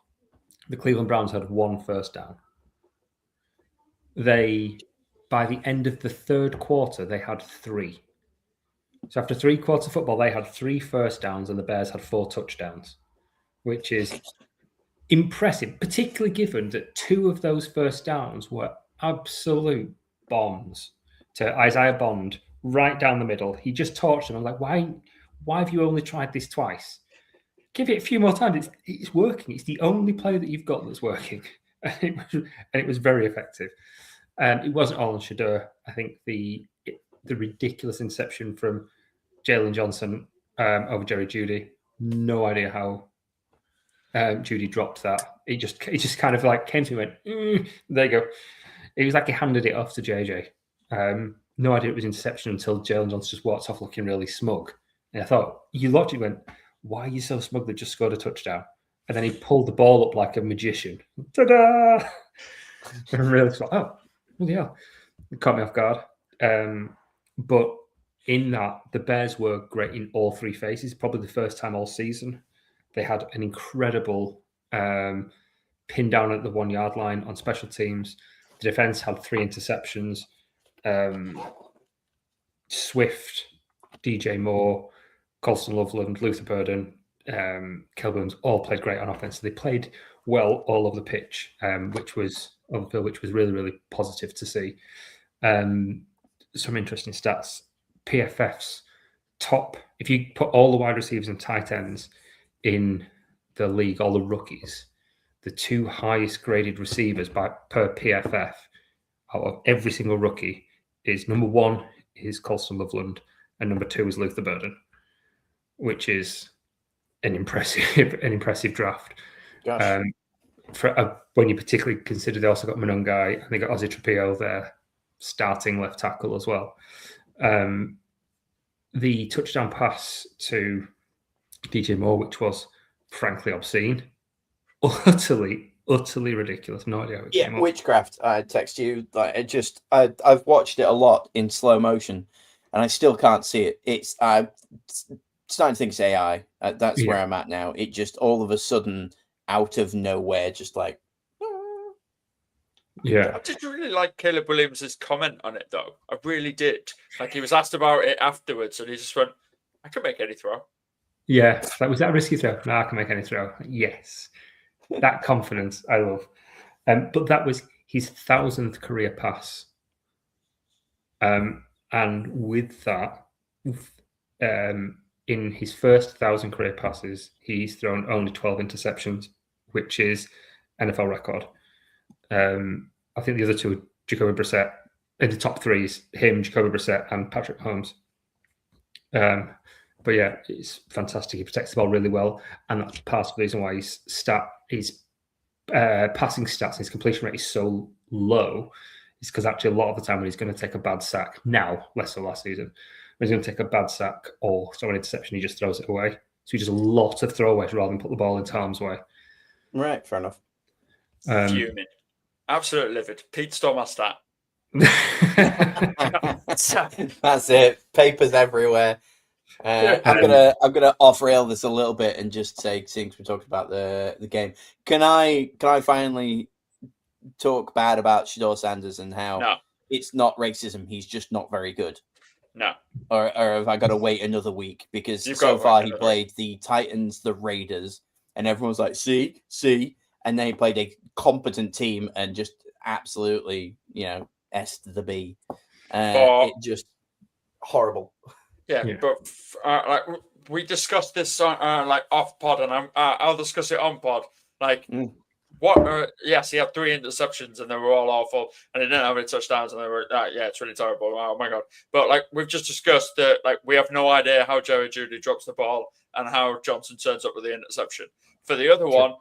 the Cleveland Browns had 1 first down. By the end of the third quarter, they had 3. So after 3 quarters of football, they had 3 first downs and the Bears had 4 touchdowns, which is impressive, particularly given that 2 of those first downs were absolute bombs to Isaiah Bond right down the middle. He just torched them. I'm like, why have you only tried this twice? Give it a few more times. It's working. It's the only play that you've got that's working. And it was very effective. It wasn't all on Shedeur. I think the ridiculous interception from Jalen Johnson over Jerry Jeudy. No idea how Jeudy dropped that. It just kind of like came to me and went, there you go. It was like he handed it off to JJ. No idea it was interception until Jalen Johnson just walked off looking really smug. And I thought, you looked at it and went, why are you so smug? They just scored a touchdown. And then he pulled the ball up like a magician. Ta-da! And really thought, oh, yeah. It caught me off guard. But in that, the Bears were great in all 3 phases. Probably the first time all season. They had an incredible pin down at the 1 yard line on special teams. The defense had 3 interceptions. Swift, DJ Moore, Colston Loveland, Luther Burden, Caleb Williams all played great on offense. They played well all over the pitch, which was really, really positive to see. Some interesting stats. PFF's top, if you put all the wide receivers and tight ends in the league, all the rookies, the two highest graded receivers per PFF out of every single rookie is number one is Colston Loveland and number two is Luther Burden, which is an impressive draft. When you particularly consider they also got Monungai and they got Ozzy Trapio there, starting left tackle as well. The touchdown pass to DJ Moore, which was frankly obscene, utterly ridiculous. No idea how it came up. Witchcraft. I text you. I've watched it a lot in slow motion, and I still can't see it. It's starting to think it's AI. That's where I'm at now. It just all of a sudden, out of nowhere, just like. Yeah, I did really like Caleb Williams' comment on it, though. I really did. Like, he was asked about it afterwards, and he just went, "I can make any throw." Yeah, was that a risky throw? No, I can make any throw. Yes, that confidence I love. But that was his 1,000th career pass, and with that, in his first 1,000 career passes, he's thrown only 12 interceptions, which is NFL record. I think the other two are Jacoby Brissett. In the top three is him, Jacoby Brissett, and Patrick Mahomes. But yeah, it's fantastic. He protects the ball really well, and that's part of the reason why his passing stats, his completion rate is so low. Is because actually a lot of the time when he's going to take a bad sack, now less so last season, when he's going to take a bad sack or throw an interception, he just throws it away. So he does a lot of throwaways rather than put the ball into harm's way. Right, fair enough. Fuming. Absolutely livid. Pete stole my stat. That's it. Papers everywhere. I'm gonna off-rail this a little bit and just say, since we talked about the game, can I finally talk bad about Shedeur Sanders and how it's not racism? He's just not very good. No. Or have I got to wait another week? Because so far he played the Titans, the Raiders, and everyone's like, see, and then he played a competent team and just absolutely, S'd the B. It just horrible. Yeah. But like we discussed this like off pod, and I'll discuss it on pod. Like, yes, he had 3 interceptions, and they were all awful, and he didn't have any touchdowns, and they were it's really terrible. Oh my god! But like we've just discussed that, like we have no idea how Jerry Jeudy drops the ball and how Johnson turns up with the interception. For the other one,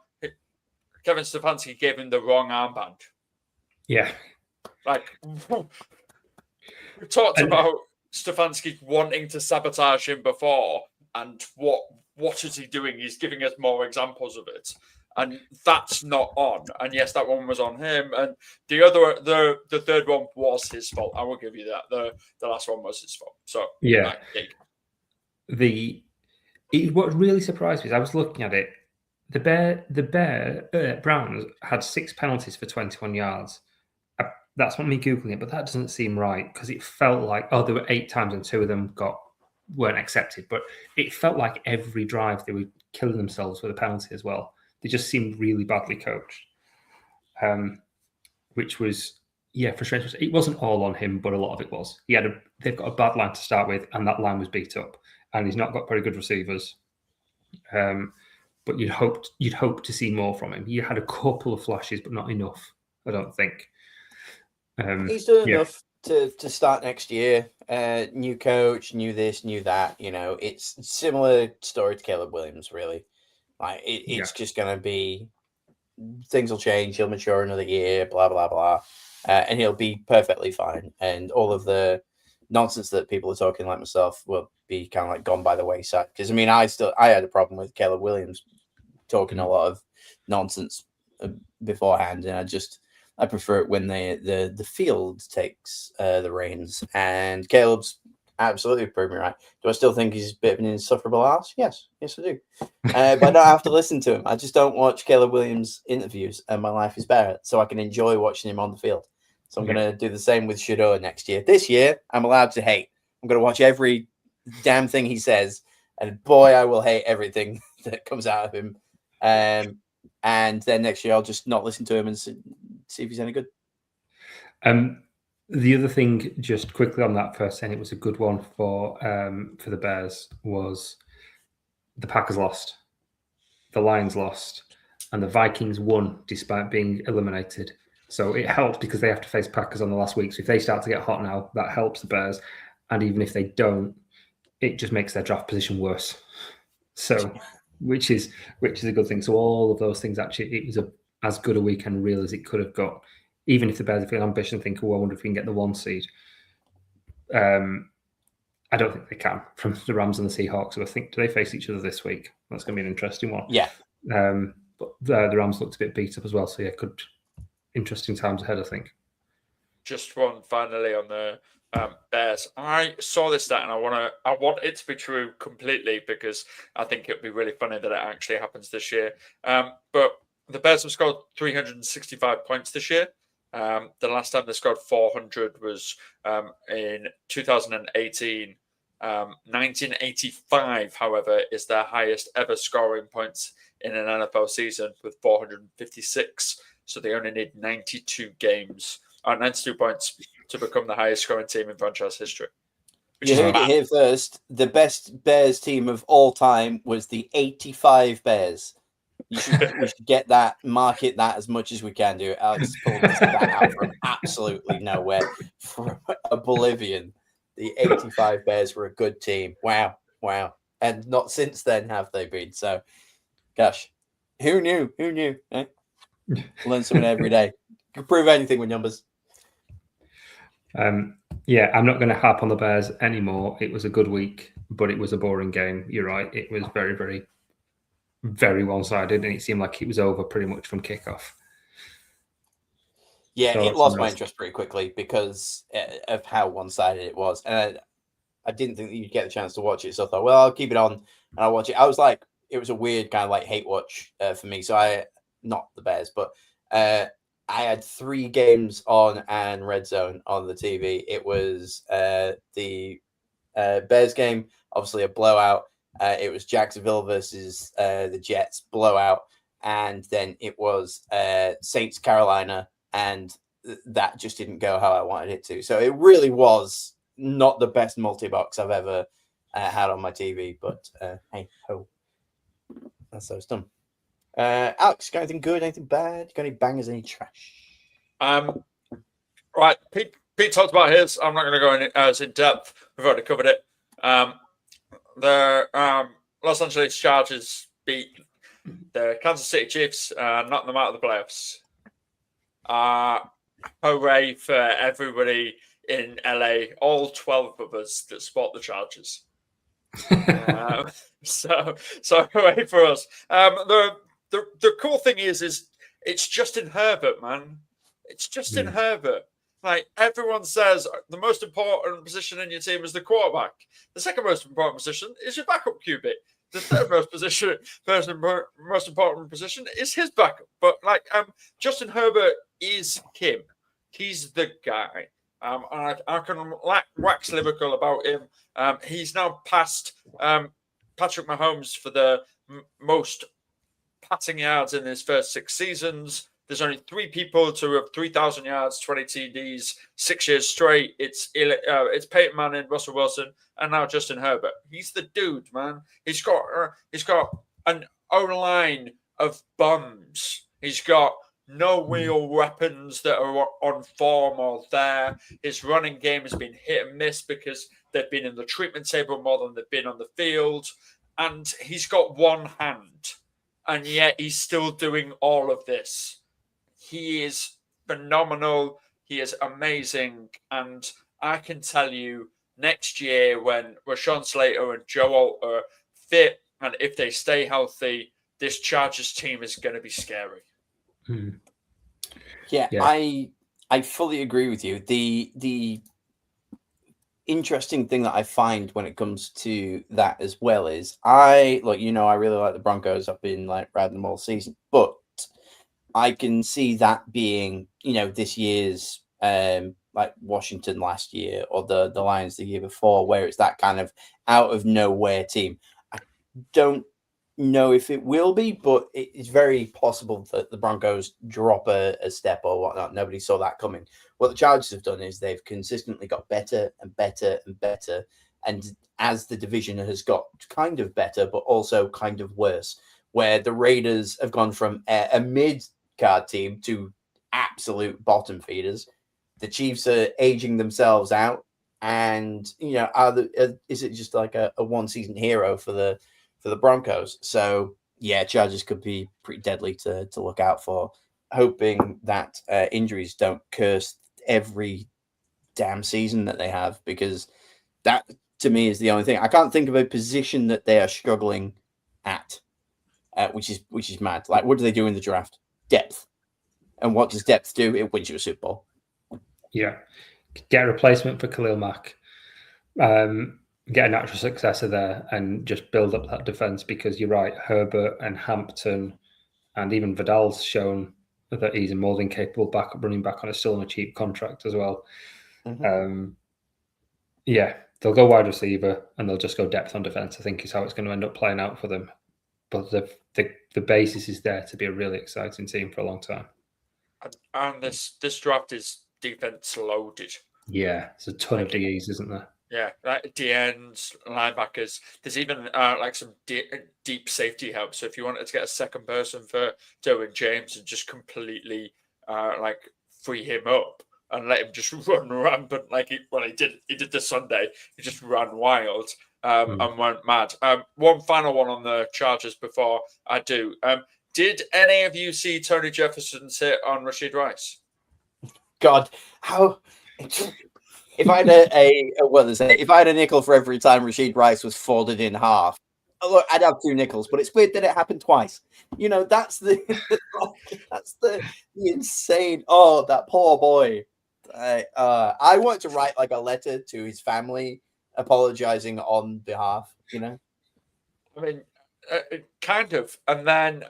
Kevin Stefanski gave him the wrong armband. Yeah. Like, we talked about Stefanski wanting to sabotage him before, and what is he doing? He's giving us more examples of it. And that's not on. And yes, that one was on him. And the third one was his fault. I will give you that. The last one was his fault. So yeah. What really surprised me is I was looking at it. The Browns had 6 penalties for 21 yards. That's not me Googling it, but that doesn't seem right because it felt like, there were 8 times and 2 of them weren't accepted. But it felt like every drive they were killing themselves with a penalty as well. They just seemed really badly coached, which was, frustrating. It wasn't all on him, but a lot of it was. They've got a bad line to start with, and that line was beat up, and he's not got very good receivers. But you'd hope to see more from him. He had a couple of flashes, but not enough, I don't think. He's done enough to start next year. New coach, new this, new that. It's similar story to Caleb Williams, really. Like it's just going to be, things will change. He'll mature another year, blah, blah, blah. And he'll be perfectly fine. And all of the nonsense that people are talking like myself will be kind of like gone by the wayside. Because, I had a problem with Caleb Williams talking a lot of nonsense beforehand. And I prefer it when the field takes the reins. And Caleb's absolutely proven me right. Do I still think he's a bit of an insufferable ass? Yes, I do. But I don't have to listen to him. I just don't watch Caleb Williams interviews, and my life is better, so I can enjoy watching him on the field. So I'm going to do the same with Shador next year. This year, I'm allowed to hate. I'm going to watch every damn thing he says, and boy, I will hate everything that comes out of him. And then next year, I'll just not listen to him and see if he's any good. The other thing, just quickly on that first, and it was a good one for the Bears, was the Packers lost, the Lions lost, and the Vikings won despite being eliminated. So it helps because they have to face Packers on the last week. So if they start to get hot now, that helps the Bears. And even if they don't, it just makes their draft position worse. So, which is a good thing. So all of those things, actually, it was as good a weekend real as it could have got. Even if the Bears are feeling ambitious and think, oh, I wonder if we can get the 1 seed. I don't think they can from the Rams and the Seahawks. So I think, do they face each other this week? That's going to be an interesting one. Yeah. But the Rams looked a bit beat up as well. So yeah, interesting times ahead, I think. Just one finally on the Bears. I saw this stat and I want it to be true completely because I think it'd be really funny that it actually happens this year. But the Bears have scored 365 points this year. The last time they scored 400 was in 2018. 1985, however, is their highest ever scoring points in an NFL season with 456. So they only need 92 points to become the highest scoring team in franchise history. You heard it here first. The best Bears team of all time was the 85 Bears. We should get that, market that as much as we can do. Alex pulled this out from absolutely nowhere, from oblivion. The 85 Bears were a good team. Wow. And not since then have they been. So, gosh, who knew? Eh? Learn something every day. You can prove anything with numbers. Yeah, I'm not going to harp on the Bears anymore. It was a good week, but it was a boring game. You're right. It was very, very, very one-sided, and it seemed like it was over pretty much from kickoff. Yeah, so it lost my interest pretty quickly because of how one-sided it was. And I didn't think that you'd get the chance to watch it. So I thought, well, I'll keep it on and I'll watch it. I was like, it was a weird kind of like hate watch for me. So not the Bears, but I had 3 games on and Red Zone on the TV. It was the Bears game, obviously a blowout. It was Jacksonville versus the Jets, blowout. And then it was Saints Carolina, and that just didn't go how I wanted it to. So it really was not the best multi-box I've ever had on my TV. But hey ho, that's how it's done. Alex, got anything good, anything bad? Got any bangers, any trash? Right, Pete talked about his. I'm not going to go in as in depth. We've already covered it. The Los Angeles Chargers beat the Kansas City Chiefs, knocked them out of the playoffs. Hooray for everybody in LA, all 12 of us that support the Chargers. So hooray for us. The cool thing is it's Justin Herbert, man. It's Justin Herbert. Like everyone says, the most important position in your team is the quarterback. The second most important position is your backup QB. The third most important position is his backup. But Justin Herbert is him. He's the guy. And I can wax lyrical about him. He's now passed Patrick Mahomes for the most passing yards in his first 6 seasons. There's only 3 people to have 3,000 yards, 20 TDs, 6 years straight. It's Peyton Manning, Russell Wilson, and now Justin Herbert. He's the dude, man. He's got an O-line of bums. He's got no real weapons that are on form or there. His running game has been hit and miss because they've been in the treatment table more than they've been on the field. And he's got one hand, and yet he's still doing all of this. He is phenomenal. He is amazing. And I can tell you next year when Rashawn Slater and Joe Alt are fit, and if they stay healthy, this Chargers team is going to be scary. Yeah, I fully agree with you. The interesting thing that I find when it comes to that as well is I really like the Broncos. I've been riding them all season, but I can see that being, this year's like Washington last year or the Lions the year before, where it's that kind of out of nowhere team. I don't know if it will be, but it's very possible that the Broncos drop a step or whatnot. Nobody saw that coming. What the Chargers have done is they've consistently got better and better and better. And as the division has got kind of better, but also kind of worse, where the Raiders have gone from a mid-card team to absolute bottom feeders. The Chiefs are aging themselves out. And, is it just like a one-season hero for the Broncos? So, yeah, Chargers could be pretty deadly to look out for, hoping that injuries don't curse every damn season that they have, because that, to me, is the only thing. I can't think of a position that they are struggling at, which is mad. Like, what do they do in the draft? Depth. And what does depth do? It wins you a Super Bowl. Yeah. Get a replacement for Khalil Mack. Get a natural successor there and just build up that defense, because you're right, Herbert and Hampton and even Vidal's shown that he's a more than capable backup running back still on a cheap contract as well. Mm-hmm. Yeah, they'll go wide receiver and they'll just go depth on defense, I think, is how it's going to end up playing out for them. But the basis is there to be a really exciting team for a long time. And this draft is defense loaded. Yeah, there's a ton of DEs, isn't there? Yeah, like DNs, linebackers. There's even like some deep safety help. So if you wanted to get a second person for Derwin James and just completely like free him up and let him just run rampant like he did this Sunday. He just ran wild and went mad. One final one on the Chargers before I do. Did any of you see Tony Jefferson's hit on Rashid Rice? God, how... If I had a nickel for every time Rashid Rice was folded in half, look, I'd have 2 nickels. But it's weird that it happened twice. That's the insane. Oh, that poor boy. I wanted to write like a letter to his family, apologizing on behalf. I mean, kind of. And then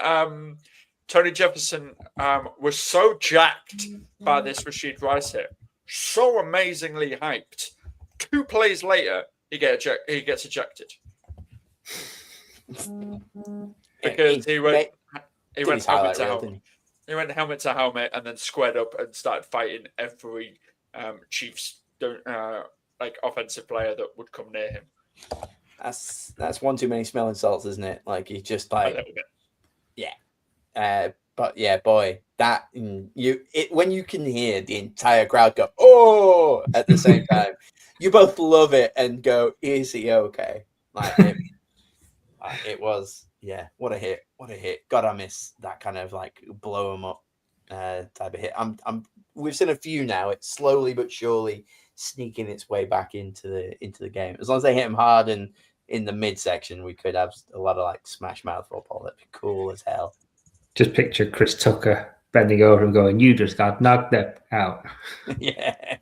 Tony Jefferson was so jacked by this Rashid Rice hit. So amazingly hyped. 2 plays later, he gets ejected because he went helmet to helmet. He went helmet to helmet and then squared up and started fighting every Chiefs like offensive player that would come near him. That's one too many smelling salts, isn't it? Like he's just like a little bit. Yeah. But yeah, boy, that when you can hear the entire crowd go "oh" at the same time, you both love it and go, "Is he okay?" Like it was, yeah. What a hit! God, I miss that kind of like blow him up type of hit. We've seen a few now. It's slowly but surely sneaking its way back into the game. As long as they hit him hard and in the midsection, we could have a lot of like smash mouth football. That'd be cool as hell. Just picture Chris Tucker bending over and going, "You just got knocked out." Yeah.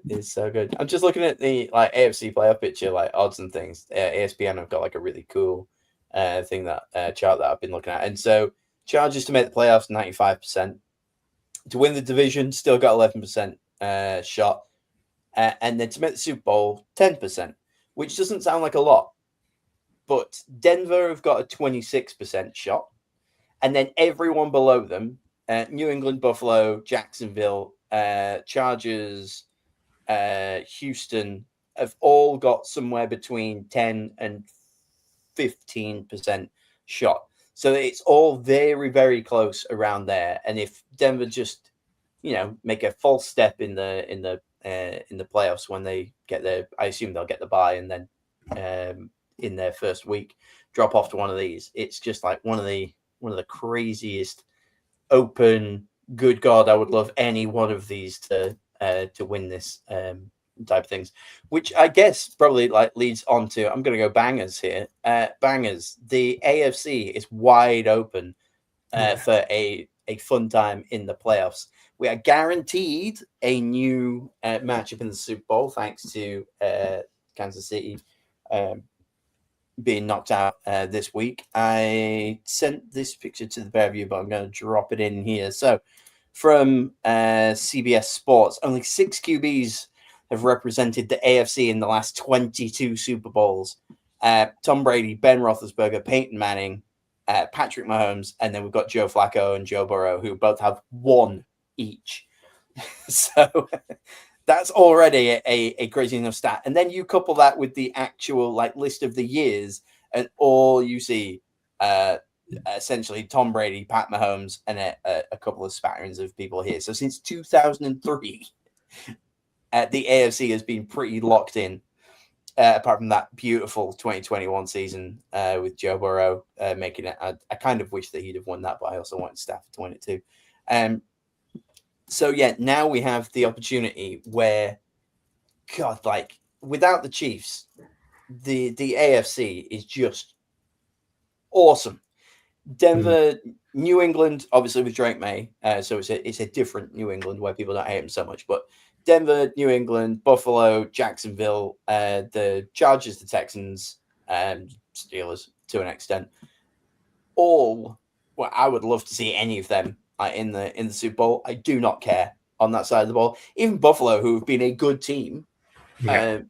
It's so good. I'm just looking at the like AFC playoff picture, like odds and things. ESPN have got like a really cool thing that chart that I've been looking at. And so Chargers to make the playoffs, 95%. To win the division, still got 11% shot. And then to make the Super Bowl, 10%, which doesn't sound like a lot. But Denver have got a 26% shot. And then everyone below them, New England, Buffalo, Jacksonville, Chargers, Houston, have all got somewhere between 10 and 15% shot. So it's all very, very close around there. And if Denver just, make a false step in the playoffs when they get there, I assume they'll get the bye and then in their first week drop off to one of these. It's just like one of the craziest open. Good God, I would love any one of these to win this type of things, which I guess probably like leads on to, I'm going to go bangers here. Bangers. The AFC is wide open for a fun time in the playoffs. We are guaranteed a new matchup in the Super Bowl thanks to Kansas City being knocked out this week. I sent this picture to the pair of you, but I'm going to drop it in here. So, from CBS Sports, only 6 QBs have represented the AFC in the last 22 Super Bowls. Tom Brady, Ben Roethlisberger, Peyton Manning, Patrick Mahomes, and then we've got Joe Flacco and Joe Burrow, who both have 1 each. So that's already a crazy enough stat. And then you couple that with the actual list of the years, and all you see essentially Tom Brady, Pat Mahomes, and a couple of spatterings of people here. So since 2003, the AFC has been pretty locked in. Apart from that beautiful 2021 season with Joe Burrow making it, I kind of wish that he'd have won that, but I also wanted Stafford to win it too. So yeah, now we have the opportunity where, God, without the Chiefs, the AFC is just awesome. Denver, New England, obviously with Drake May, so it's a different New England where people don't hate him so much, but Denver, New England, Buffalo, Jacksonville, the Chargers, the Texans, and Steelers to an extent. All, well, I would love to see any of them in the Super Bowl. I do not care on that side of the ball. Even Buffalo, who have been a good team, you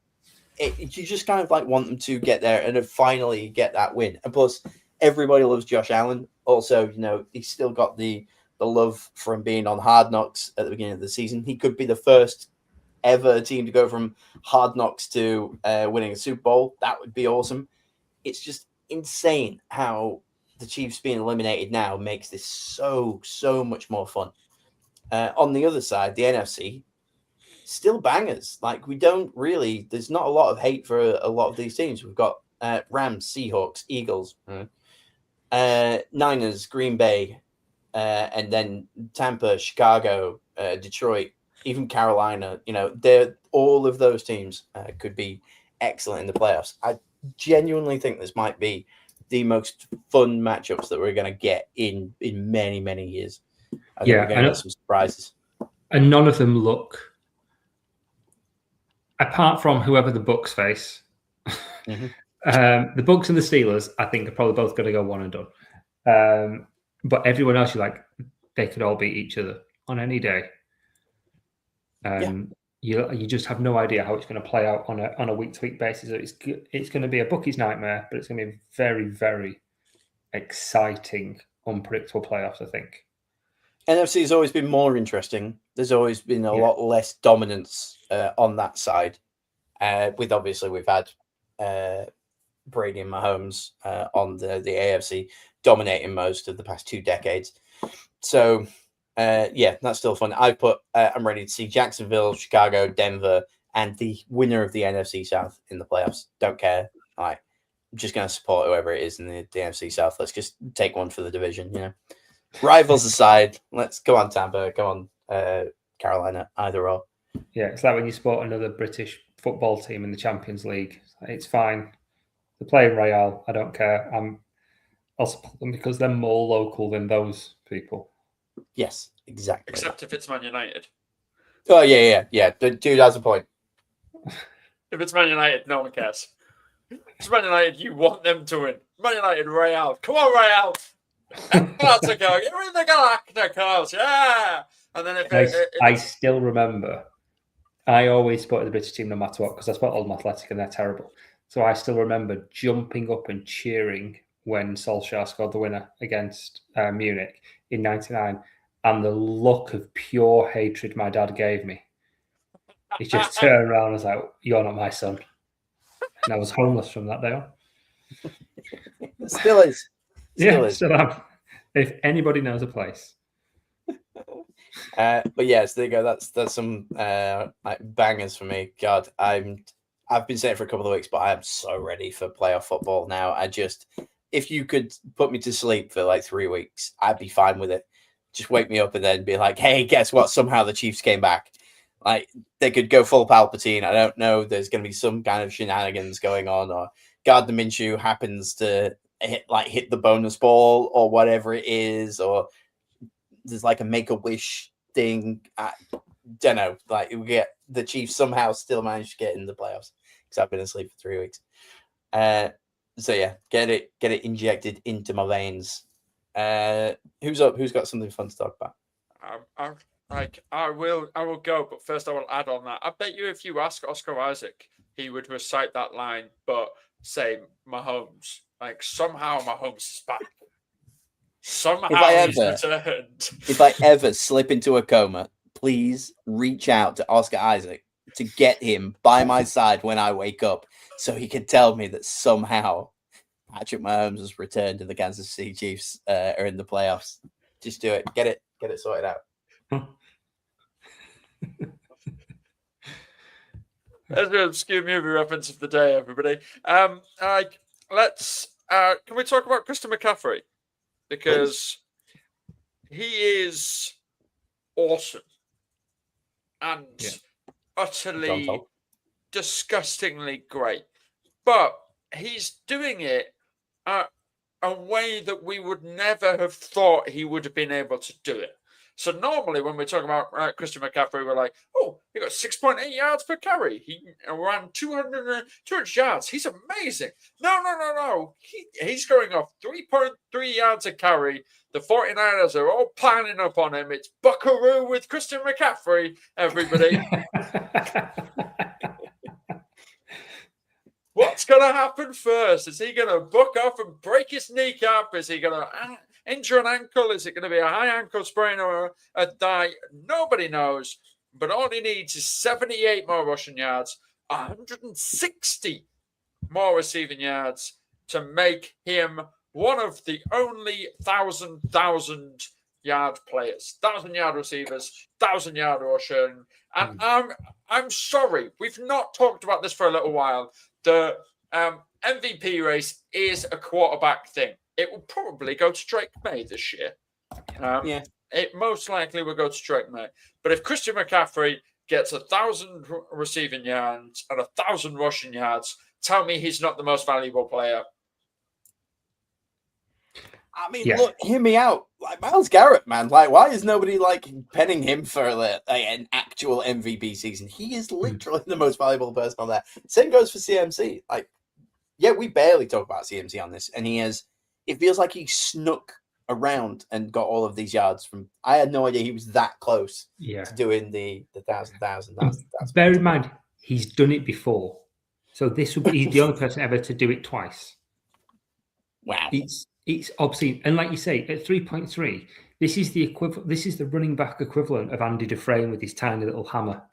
just kind of want them to get there and finally get that win. And plus, everybody loves Josh Allen. Also, he's still got the love from being on Hard Knocks at the beginning of the season. He could be the first ever team to go from Hard Knocks to winning a Super Bowl. That would be awesome. It's just insane how the Chiefs being eliminated now makes this so much more fun. On the other side, the NFC, still bangers. We don't really, there's not a lot of hate for a lot of these teams. We've got Rams, Seahawks, Eagles, Niners, Green Bay, and then Tampa, Chicago, Detroit, even Carolina. They're all of those teams could be excellent in the playoffs. I genuinely think this might be the most fun matchups that we're going to get in many years. I think we're going to get some surprises. And none of them look, apart from whoever the Bucs face, the Bucs and the Steelers, I think are probably both going to go one and done. But everyone else, they could all beat each other on any day. You just have no idea how it's going to play out on a week-to-week basis. It's going to be a bookie's nightmare, but it's going to be a very, very exciting, unpredictable playoffs, I think. NFC has always been more interesting. There's always been a lot less dominance on that side. Obviously, we've had Brady and Mahomes on the AFC dominating most of the past 2 decades. So, that's still fun. I'm ready to see Jacksonville, Chicago, Denver, and the winner of the NFC South in the playoffs. Don't care. I'm just going to support whoever it is in the NFC South. Let's just take one for the division, Rivals aside, let's go on Tampa, go on Carolina, either or. Yeah, it's like when you support another British football team in the Champions League. It's fine. They're playing Real. I don't care. I'll support them because they're more local than those people. Yes, exactly. Except if it's Man United. Oh, yeah. The dude has a point. If it's Man United, no one cares. If it's Man United, you want them to win. Man United, Real. Come on, Real. Galacticos. You're in the Galacticos. Yeah. And then I still remember, I always supported the British team no matter what because I support Oldham Athletic and they're terrible. So I still remember jumping up and cheering when Solskjaer scored the winner against Munich in '99, and the look of pure hatred my dad gave me. He just turned around and was like, "You're not my son." And I was homeless from that day on. Still is. Still am. If anybody knows a place. But yes, there you go. That's some bangers for me. God, I've been saying it for a couple of weeks, but I am so ready for playoff football now. If you could put me to sleep for 3 weeks, I'd be fine with it. Just wake me up and then be like, hey, guess what? Somehow the Chiefs came back. They could go full Palpatine. I don't know. There's going to be some kind of shenanigans going on, or Gardner Minshew happens to hit the bonus ball or whatever it is, or there's a make-a-wish thing. I don't know. We get the Chiefs somehow still managed to get in the playoffs because I've been asleep for 3 weeks. So yeah, get it injected into my veins. Who's up? Who's got something fun to talk about? I will go, but first I will add on that. I bet you if you ask Oscar Isaac, he would recite that line, but say Mahomes. Like somehow Mahomes is back. Somehow he's returned. If I ever slip into a coma, please reach out to Oscar Isaac to get him by my side when I wake up, so he can tell me that somehow Patrick Mahomes has returned to the Kansas City Chiefs are in the playoffs. Just do it. Get it sorted out. That's an obscure movie reference of the day, everybody. Let's can we talk about Christian McCaffrey? Because he is awesome and utterly disgustingly great. But he's doing it a way that we would never have thought he would have been able to do it. So normally when we talk about Christian McCaffrey, we're like, oh, he got 6.8 yards per carry. He ran 200 yards. He's amazing. No. He's going off 3.3 yards a carry. The 49ers are all planning up on him. It's Buckaroo with Christian McCaffrey, everybody. What's going to happen first? Is he going to buck off and break his kneecap? Is he going to injure an ankle? Is it going to be a high ankle sprain or a thigh? Nobody knows. But all he needs is 78 more rushing yards, 160 more receiving yards to make him one of the only 1,000 yard players, 1,000-yard receivers, 1,000-yard rushing. And I'm sorry, we've not talked about this for a little while. The MVP race is a quarterback thing. It will probably go to Drake May this year. It most likely will go to Drake May. But if Christian McCaffrey gets 1,000 receiving yards and 1,000 rushing yards, tell me he's not the most valuable player. I mean, look, hear me out. Like Myles Garrett, man. Like, why is nobody like penning him for an actual MVP season? He is literally the most valuable person on there. Same goes for CMC. Like, yeah, we barely talk about CMC on this, and he has. It feels like he snuck around and got all of these yards from. I had no idea he was that close to doing the 1,000. Bear in mind, he's done it before, so this would be the only person ever to do it twice. Wow. It's obscene. And like you say, at 3.3, this is the equivalent. This is the running back equivalent of Andy Dufresne with his tiny little hammer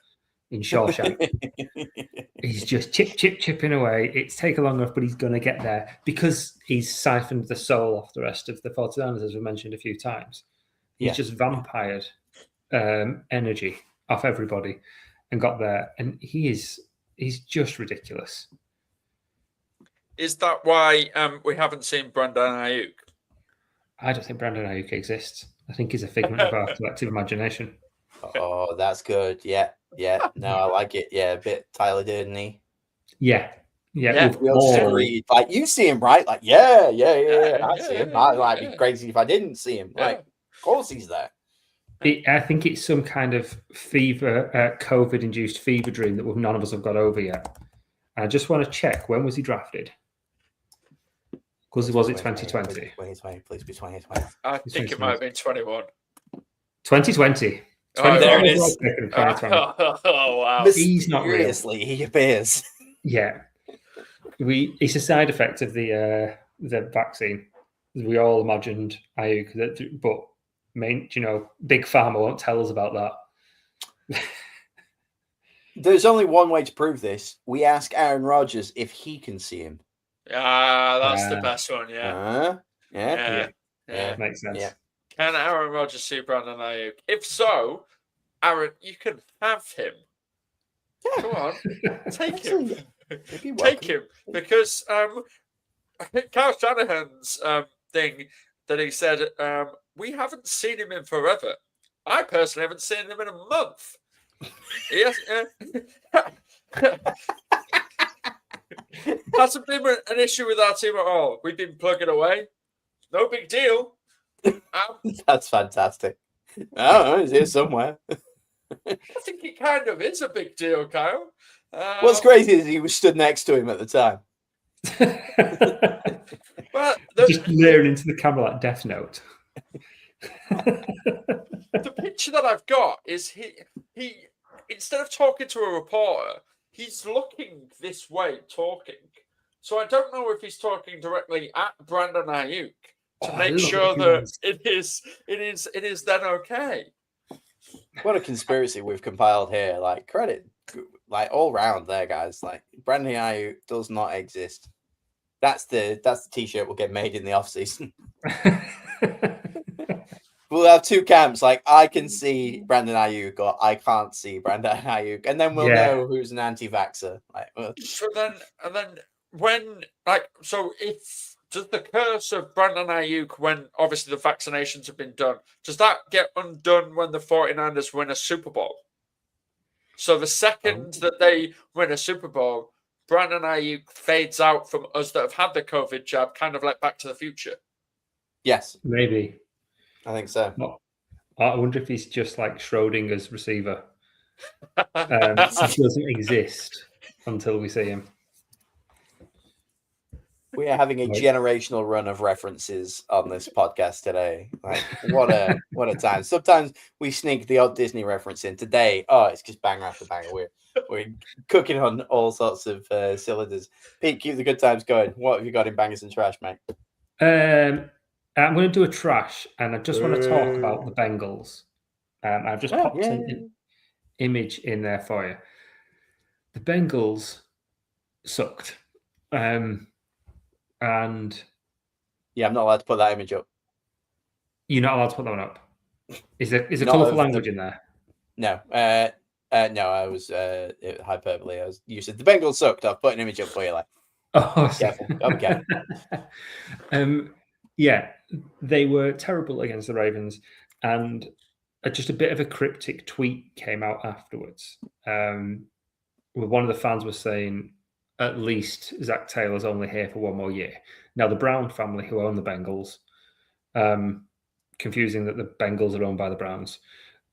in Shawshank. He's just chipping away. It's taken long enough, but he's going to get there because he's siphoned the soul off the rest of the 49ers, as we mentioned a few times. He's just vampired energy off everybody and got there. And he's just ridiculous. Is that why we haven't seen Brandon Ayuk? I don't think Brandon Ayuk exists. I think he's a figment of our collective imagination. Oh, that's good. Yeah. No, I like it. Yeah, a bit Tyler Durden-y. Yeah. Like, you see him, right? Like, yeah. I see him. I'd be crazy if I didn't see him. Like, of course he's there. I think it's some kind of fever, COVID-induced fever dream that none of us have got over yet. I just want to check, when was he drafted? Because was it 2020? 2020, please be 2020. I think it might have been 21. 2020. Oh, there it is. 2020. Oh, wow. He's not real. Seriously, he appears. Yeah. It's a side effect of the vaccine. We all imagined Ayuk, but Big Pharma won't tell us about that. There's only one way to prove this. We ask Aaron Rodgers if he can see him. That's the best one, Yeah. Makes sense. Yeah. Can Aaron Rodgers see Brandon Ayuk? If so, Aaron, you can have him. Yeah. Come on. Take him. Take him. Because Kyle Shanahan's thing that he said, we haven't seen him in forever. I personally haven't seen him in a month. Yes. Hasn't been an issue with our team at all. We've been plugging away. No big deal. That's fantastic. Oh, he's here somewhere. I think it kind of is a big deal, Kyle. What's crazy is he was stood next to him at the time. Well, Just leering into the camera like Death Note. the picture that I've got is he instead of talking to a reporter, he's looking this way talking. So I don't know if he's talking directly at Brandon Ayuk to make sure that it is then okay. What a conspiracy we've compiled here. Like, credit, like, all round there, guys. Like, Brandon Ayuk does not exist. That's the t-shirt we'll get made in the off season. We'll have two camps. Like, I can see Brandon Ayuk, or I can't see Brandon Ayuk, and then we'll know who's an anti-vaxxer. Like, so then when if does the curse of Brandon Ayuk, when obviously the vaccinations have been done, does that get undone when the 49ers win a Super Bowl? So the second that they win a Super Bowl, Brandon Ayuk fades out from us that have had the COVID jab, kind of like Back to the Future. yes, Maybe. I think so. I wonder if he's just like Schrodinger's receiver. He doesn't exist until we see him. We are having a generational run of references on this podcast today. Like, what a time. Sometimes we sneak the odd Disney reference in. Today, it's just banger after banger. We're cooking on all sorts of cylinders. Pete, keep the good times going. What have you got in bangers and trash, mate? I'm going to do a trash, and I just want to talk about the Bengals. I've just popped an image in there for you. The Bengals sucked. And I'm not allowed to put that image up. You're not allowed to put that one up. Is there colourful language in there? No. No, I was hyperbole. You said the Bengals sucked. I've put an image up for you. Like, careful. Okay. Yeah, they were terrible against the Ravens, and just a bit of a cryptic tweet came out afterwards. Where one of the fans was saying, at least Zach Taylor's only here for one more year. Now, the Brown family, who own the Bengals, confusing that the Bengals are owned by the Browns,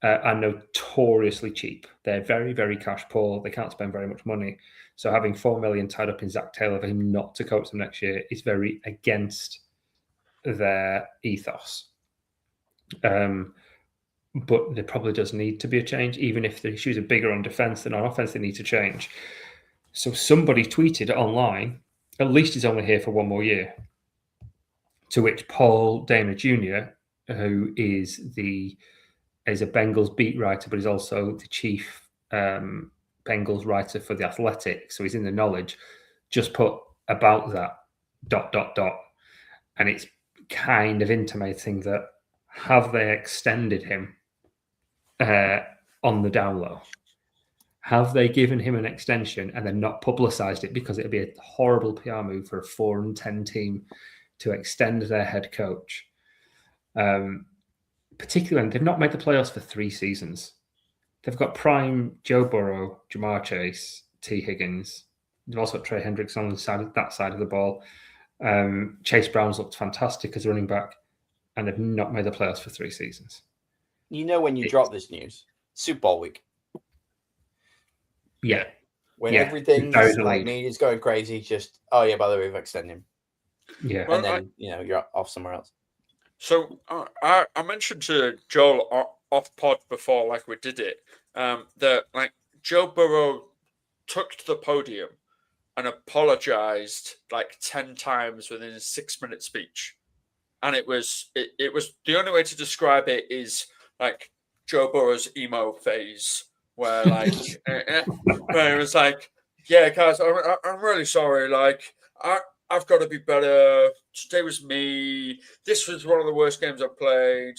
are notoriously cheap. They're very, very cash poor. They can't spend very much money. So having $4 million tied up in Zach Taylor for him not to coach them next year is very against their ethos. But there probably does need to be a change, even if the issues are bigger on defense than on offense. They need to change. So somebody tweeted online, at least he's only here for one more year. To which Paul Dana Jr., who is a Bengals beat writer, but is also the chief Bengals writer for The Athletic, so he's in the knowledge, just put about that ... And it's kind of intimating that have they extended him on the down low? Have they given him an extension and then not publicized it, because it'd be a horrible PR move for a 4-10 team to extend their head coach? Particularly when they've not made the playoffs for 3 seasons. They've got prime Joe Burrow, Jamar Chase, T. Higgins. They've also got Trey Hendricks on that side of the ball. Chase Brown's looked fantastic as a running back, and they've not made the playoffs for 3 seasons. You know, when you drop this news, Super Bowl week. Yeah. When everything's like media's going crazy, just, by the way, we've extended him. Yeah. And then, you're off somewhere else. So I mentioned to Joel off pod before, like we did it, that like Joe Burrow took to the podium and apologized like 10 times within a 6-minute speech. And it was the only way to describe it is like Joe Burrow's emo phase, where like where it was like, yeah, guys, I'm really sorry. Like I've got to be better. Today was me. This was one of the worst games I've played.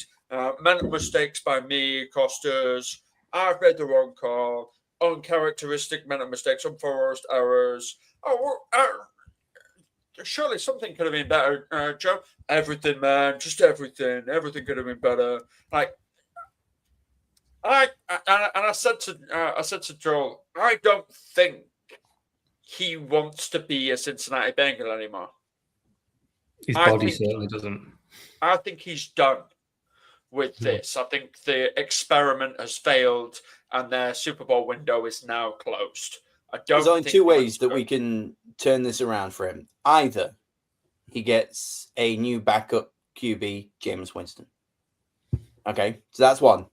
Mental mistakes by me cost us. I've made the wrong call. Uncharacteristic mental mistakes, unforced errors. Surely something could have been better, Joe. Everything, man, just everything. Everything could have been better. Like, I said to Joel, I don't think he wants to be a Cincinnati Bengal anymore. His body certainly doesn't. I think he's done with this. I think the experiment has failed and their Super Bowl window is now closed. I don't. There's only think two he ways has that to. we can turn this around for him. Either he gets a new backup QB, James Winston. Okay, so that's one.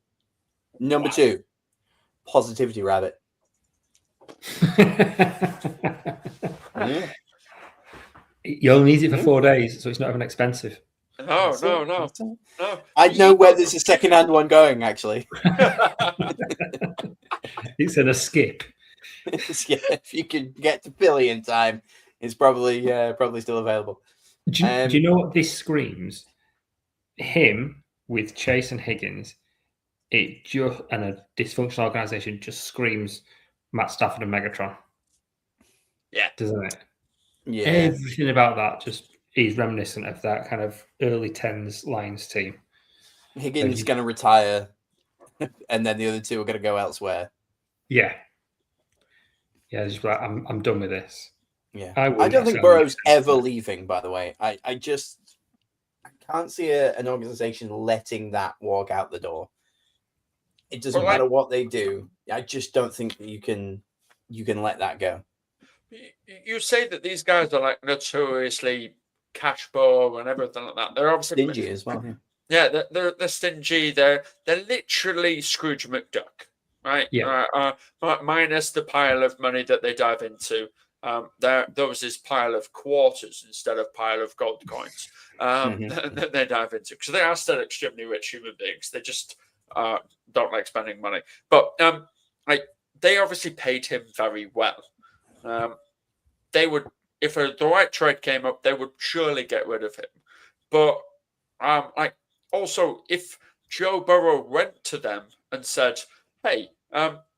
Number two, positivity rabbit. Yeah. You only need it for 4 days, so it's not even expensive. No. I know You where got- there's a second-hand one going, actually. It's in a skip. Yeah, if you can get to Philly in time, it's probably still available. Do you know what this screams? Him with Chase and Higgins, and a dysfunctional organization just screams Matt Stafford and Megatron. Yeah. Doesn't it? Yeah, Everything about that just is reminiscent of that kind of early 10s Lions team. Higgins going to retire, and then the other two are going to go elsewhere. Yeah. Yeah, just like, I'm done with this. Yeah, I don't think necessarily Burrow's accept ever that. leaving. By the way, I can't see an organization letting that walk out the door. It doesn't matter what they do. I just don't think that you can let that go. You say that these guys are like notoriously cash poor and everything like that. They're obviously Stingy as well. Yeah, they're stingy. They're literally Scrooge McDuck, right? Yeah. Minus the pile of money that they dive into. There was this pile of quarters instead of pile of gold coins that they dive into, because they are still extremely rich human beings. They just don't like spending money. But they obviously paid him very well. They would, if the right trade came up, they would surely get rid of him. But also, if Joe Burrow went to them and said, "Hey,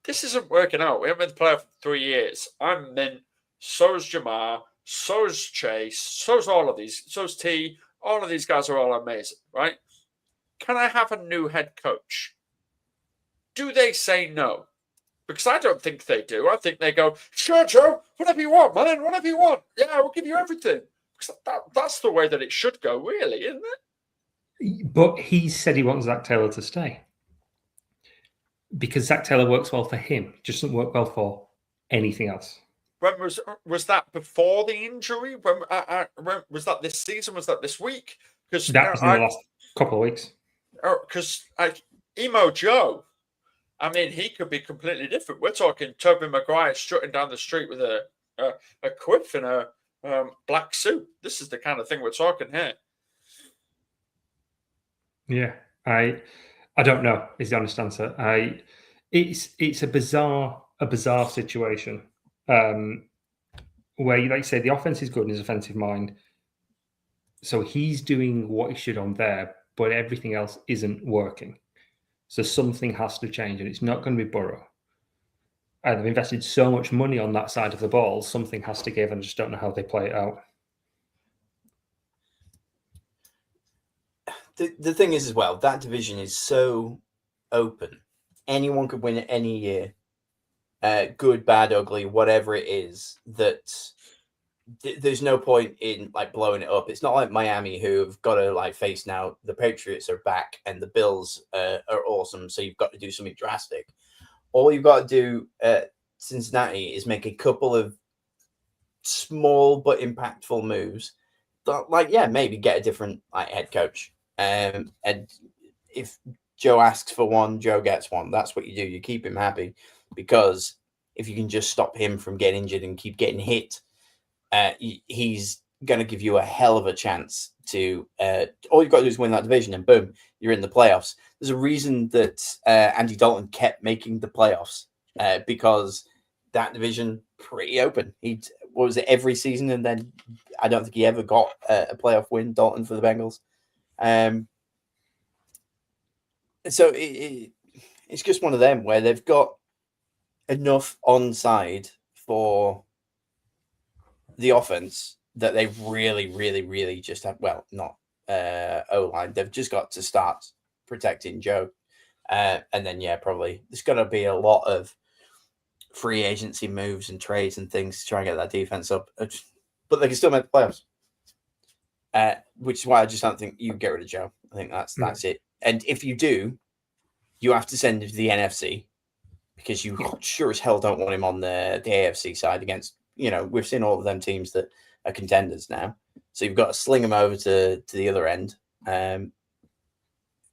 this isn't working out. We haven't been to playoff for 3 years. I'm in. So's Jamar. So's Chase. So's all of these. So's T. All of these guys are all amazing, right? Can I have a new head coach?" Do they say no? Because I don't think they do. I think they go, "Sure, Joe, whatever you want, man, whatever you want. Yeah, we'll give you everything." Because that's the way that it should go, really, isn't it? But he said he wants Zach Taylor to stay. Because Zach Taylor works well for him. Just doesn't work well for anything else. When was that before the injury? When was that this season? Was that this week? Because That was in the last couple of weeks. Because Emo Joe, I mean, he could be completely different. We're talking Tobey Maguire strutting down the street with a quiff and a black suit. This is the kind of thing we're talking here. Yeah, I don't know is the honest answer. It's a bizarre situation where, like you say, the offense is good in his offensive mind, so he's doing what he should on there, but everything else isn't working. So something has to change, and it's not going to be Burrow. They've invested so much money on that side of the ball. Something has to give, and I just don't know how they play it out. The thing is, as well, that division is so open. Anyone could win it any year. Good, bad, ugly, whatever it is, that there's no point in like blowing it up. It's not like Miami, who have got to like face now the Patriots are back and the Bills are awesome, so you've got to do something drastic. All you've got to do at Cincinnati is make a couple of small but impactful moves. But, like, yeah, maybe get a different like head coach. And if Joe asks for one, Joe gets one. That's what you do. You keep him happy, because if you can just stop him from getting injured and keep getting hit, he's going to give you a hell of a chance to. All you've got to do is win that division, and boom, you're in the playoffs. There's a reason that Andy Dalton kept making the playoffs, because that division pretty open. What was it, every season, and then I don't think he ever got a playoff win. Dalton for the Bengals. So it's just one of them where they've got enough onside for the offense that they've really, really, really just have, well, not O-line. They've just got to start protecting Joe. And then, yeah, probably there's going to be a lot of free agency moves and trades and things to try and get that defense up. But they can still make the playoffs. Which is why I just don't think you get rid of Joe. I think that's it. And if you do, you have to send him to the NFC, because you sure as hell don't want him on the AFC side against, we've seen all of them teams that are contenders now. So you've got to sling him over to the other end. And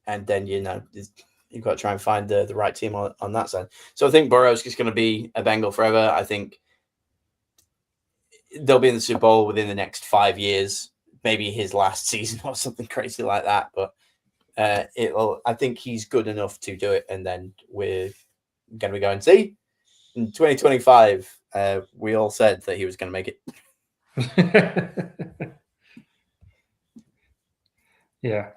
then, you've got to try and find the right team on that side. So I think Burrow's just going to be a Bengal forever. I think they'll be in the Super Bowl within the next 5 years, maybe his last season or something crazy like that. But I think he's good enough to do it. And then we're going to be going, see, in 2025, we all said that he was going to make it. Yeah.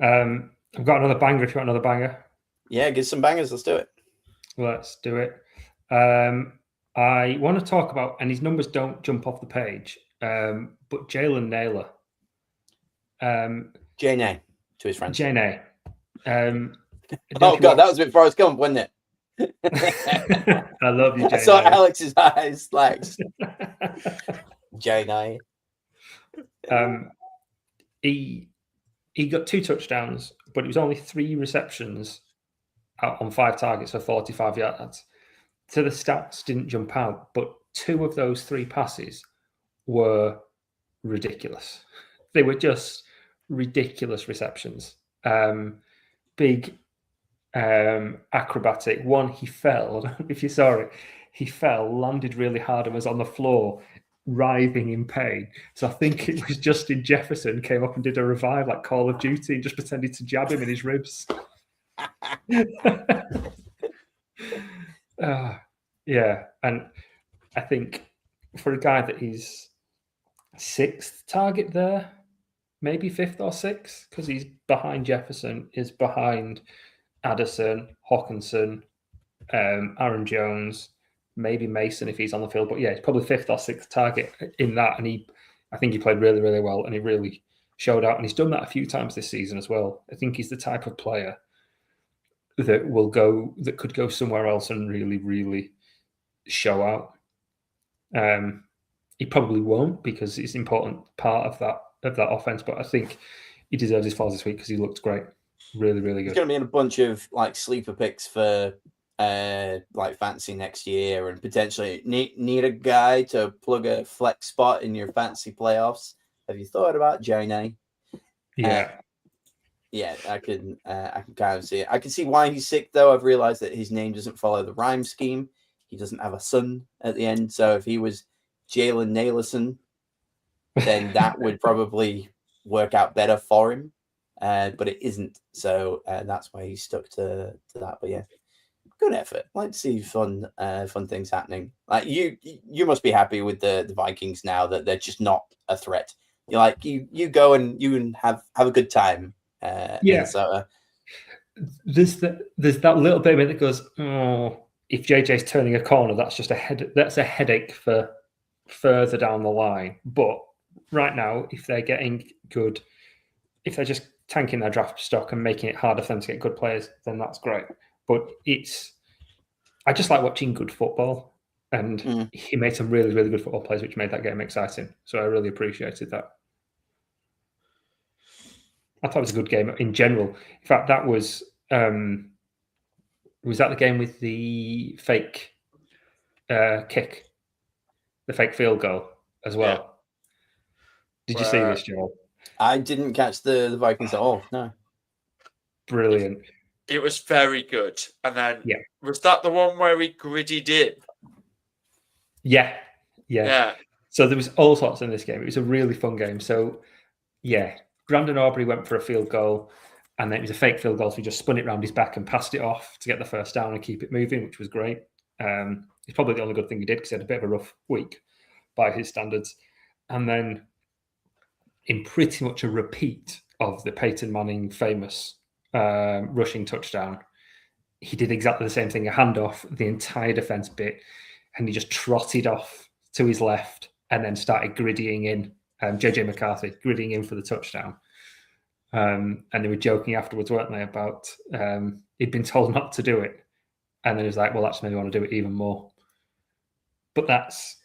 I've got another banger if you want another banger. Yeah, get some bangers. Let's do it. Let's do it. I want to talk about, and his numbers don't jump off the page, but Jalen Naylor. J-Nay to his friends. J-Nay. Oh, God, that was a bit Forrest Gump, wasn't it? I love you, J-Nay. I saw Alex's eyes like J-Nay. He got 2 touchdowns, but it was only 3 receptions out on 5 targets for 45 yards. So the stats didn't jump out, but 2 of those 3 passes were ridiculous. They were just ridiculous receptions. Big, acrobatic. One, he fell. I don't know if you saw it. He fell, landed really hard, and was on the floor, writhing in pain. So I think it was Justin Jefferson came up and did a revive like Call of Duty and just pretended to jab him in his ribs. Yeah, and I think for a guy that he's 6th target there, maybe 5th or 6th, because he's behind Jefferson, is behind Addison, Hawkinson, Aaron Jones, maybe Mason if he's on the field. But yeah, it's probably 5th or 6th target in that. And I think he played really, really well, and he really showed out. And he's done that a few times this season as well. I think he's the type of player that could go somewhere else and really, really show out. He probably won't because it's an important part of that offense, but I think he deserves his flowers this week because he looked great. Really, really good. He's going to be in a bunch of like sleeper picks for like fantasy next year, and potentially need a guy to plug a flex spot in your fantasy playoffs. Have you thought about J-Nay? Yeah. Yeah, I can kind of see it. I can see why he's sick, though. I've realized that his name doesn't follow the rhyme scheme. He doesn't have a son at the end. So if he was Jalen Naylorson, then that would probably work out better for him. But it isn't. So that's why he's stuck to that. But yeah, good effort. Like to see fun things happening. Like you must be happy with the Vikings now that they're just not a threat. You're like you go and you can have a good time. Yeah. So there's that little bit of it that goes, oh, if JJ's turning a corner, that's just a headache for further down the line. But right now, if they're getting good, if they're just tanking their draft stock and making it harder for them to get good players, then that's great. But I just like watching good football, and he made some really, really good football plays, which made that game exciting. So I really appreciated that. I thought it was a good game in general. In fact, that was that the game with the fake kick, the fake field goal as well? Yeah. Did you see this, Joel? I didn't catch the Vikings at all. No. Brilliant. It was very good. And then was that the one where he griddied in? Yeah. So there was all sorts in this game. It was a really fun game. So yeah. Brandon Aubrey went for a field goal, and then it was a fake field goal, so he just spun it around his back and passed it off to get the first down and keep it moving, which was great. It's probably the only good thing he did because he had a bit of a rough week by his standards. And then in pretty much a repeat of the Peyton Manning famous rushing touchdown, he did exactly the same thing, a handoff, the entire defense bit, and he just trotted off to his left and then started griddying in. JJ McCarthy gridding in for the touchdown. And they were joking afterwards, weren't they, about he'd been told not to do it. And then he was like, well, that's maybe want to do it even more. But that's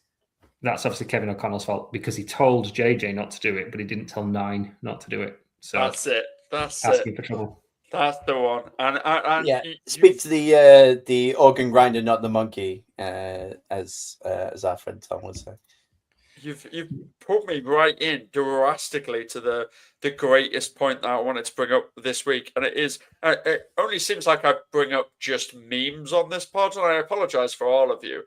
obviously Kevin O'Connell's fault because he told JJ not to do it, but he didn't tell 9 not to do it. So that's it. Asking for trouble. That's the one. And Yeah, speak to the organ grinder, not the monkey, as our friend Tom would say. You've put me right in drastically to the greatest point that I wanted to bring up this week, and it only seems like I bring up just memes on this pod, and I apologize for all of you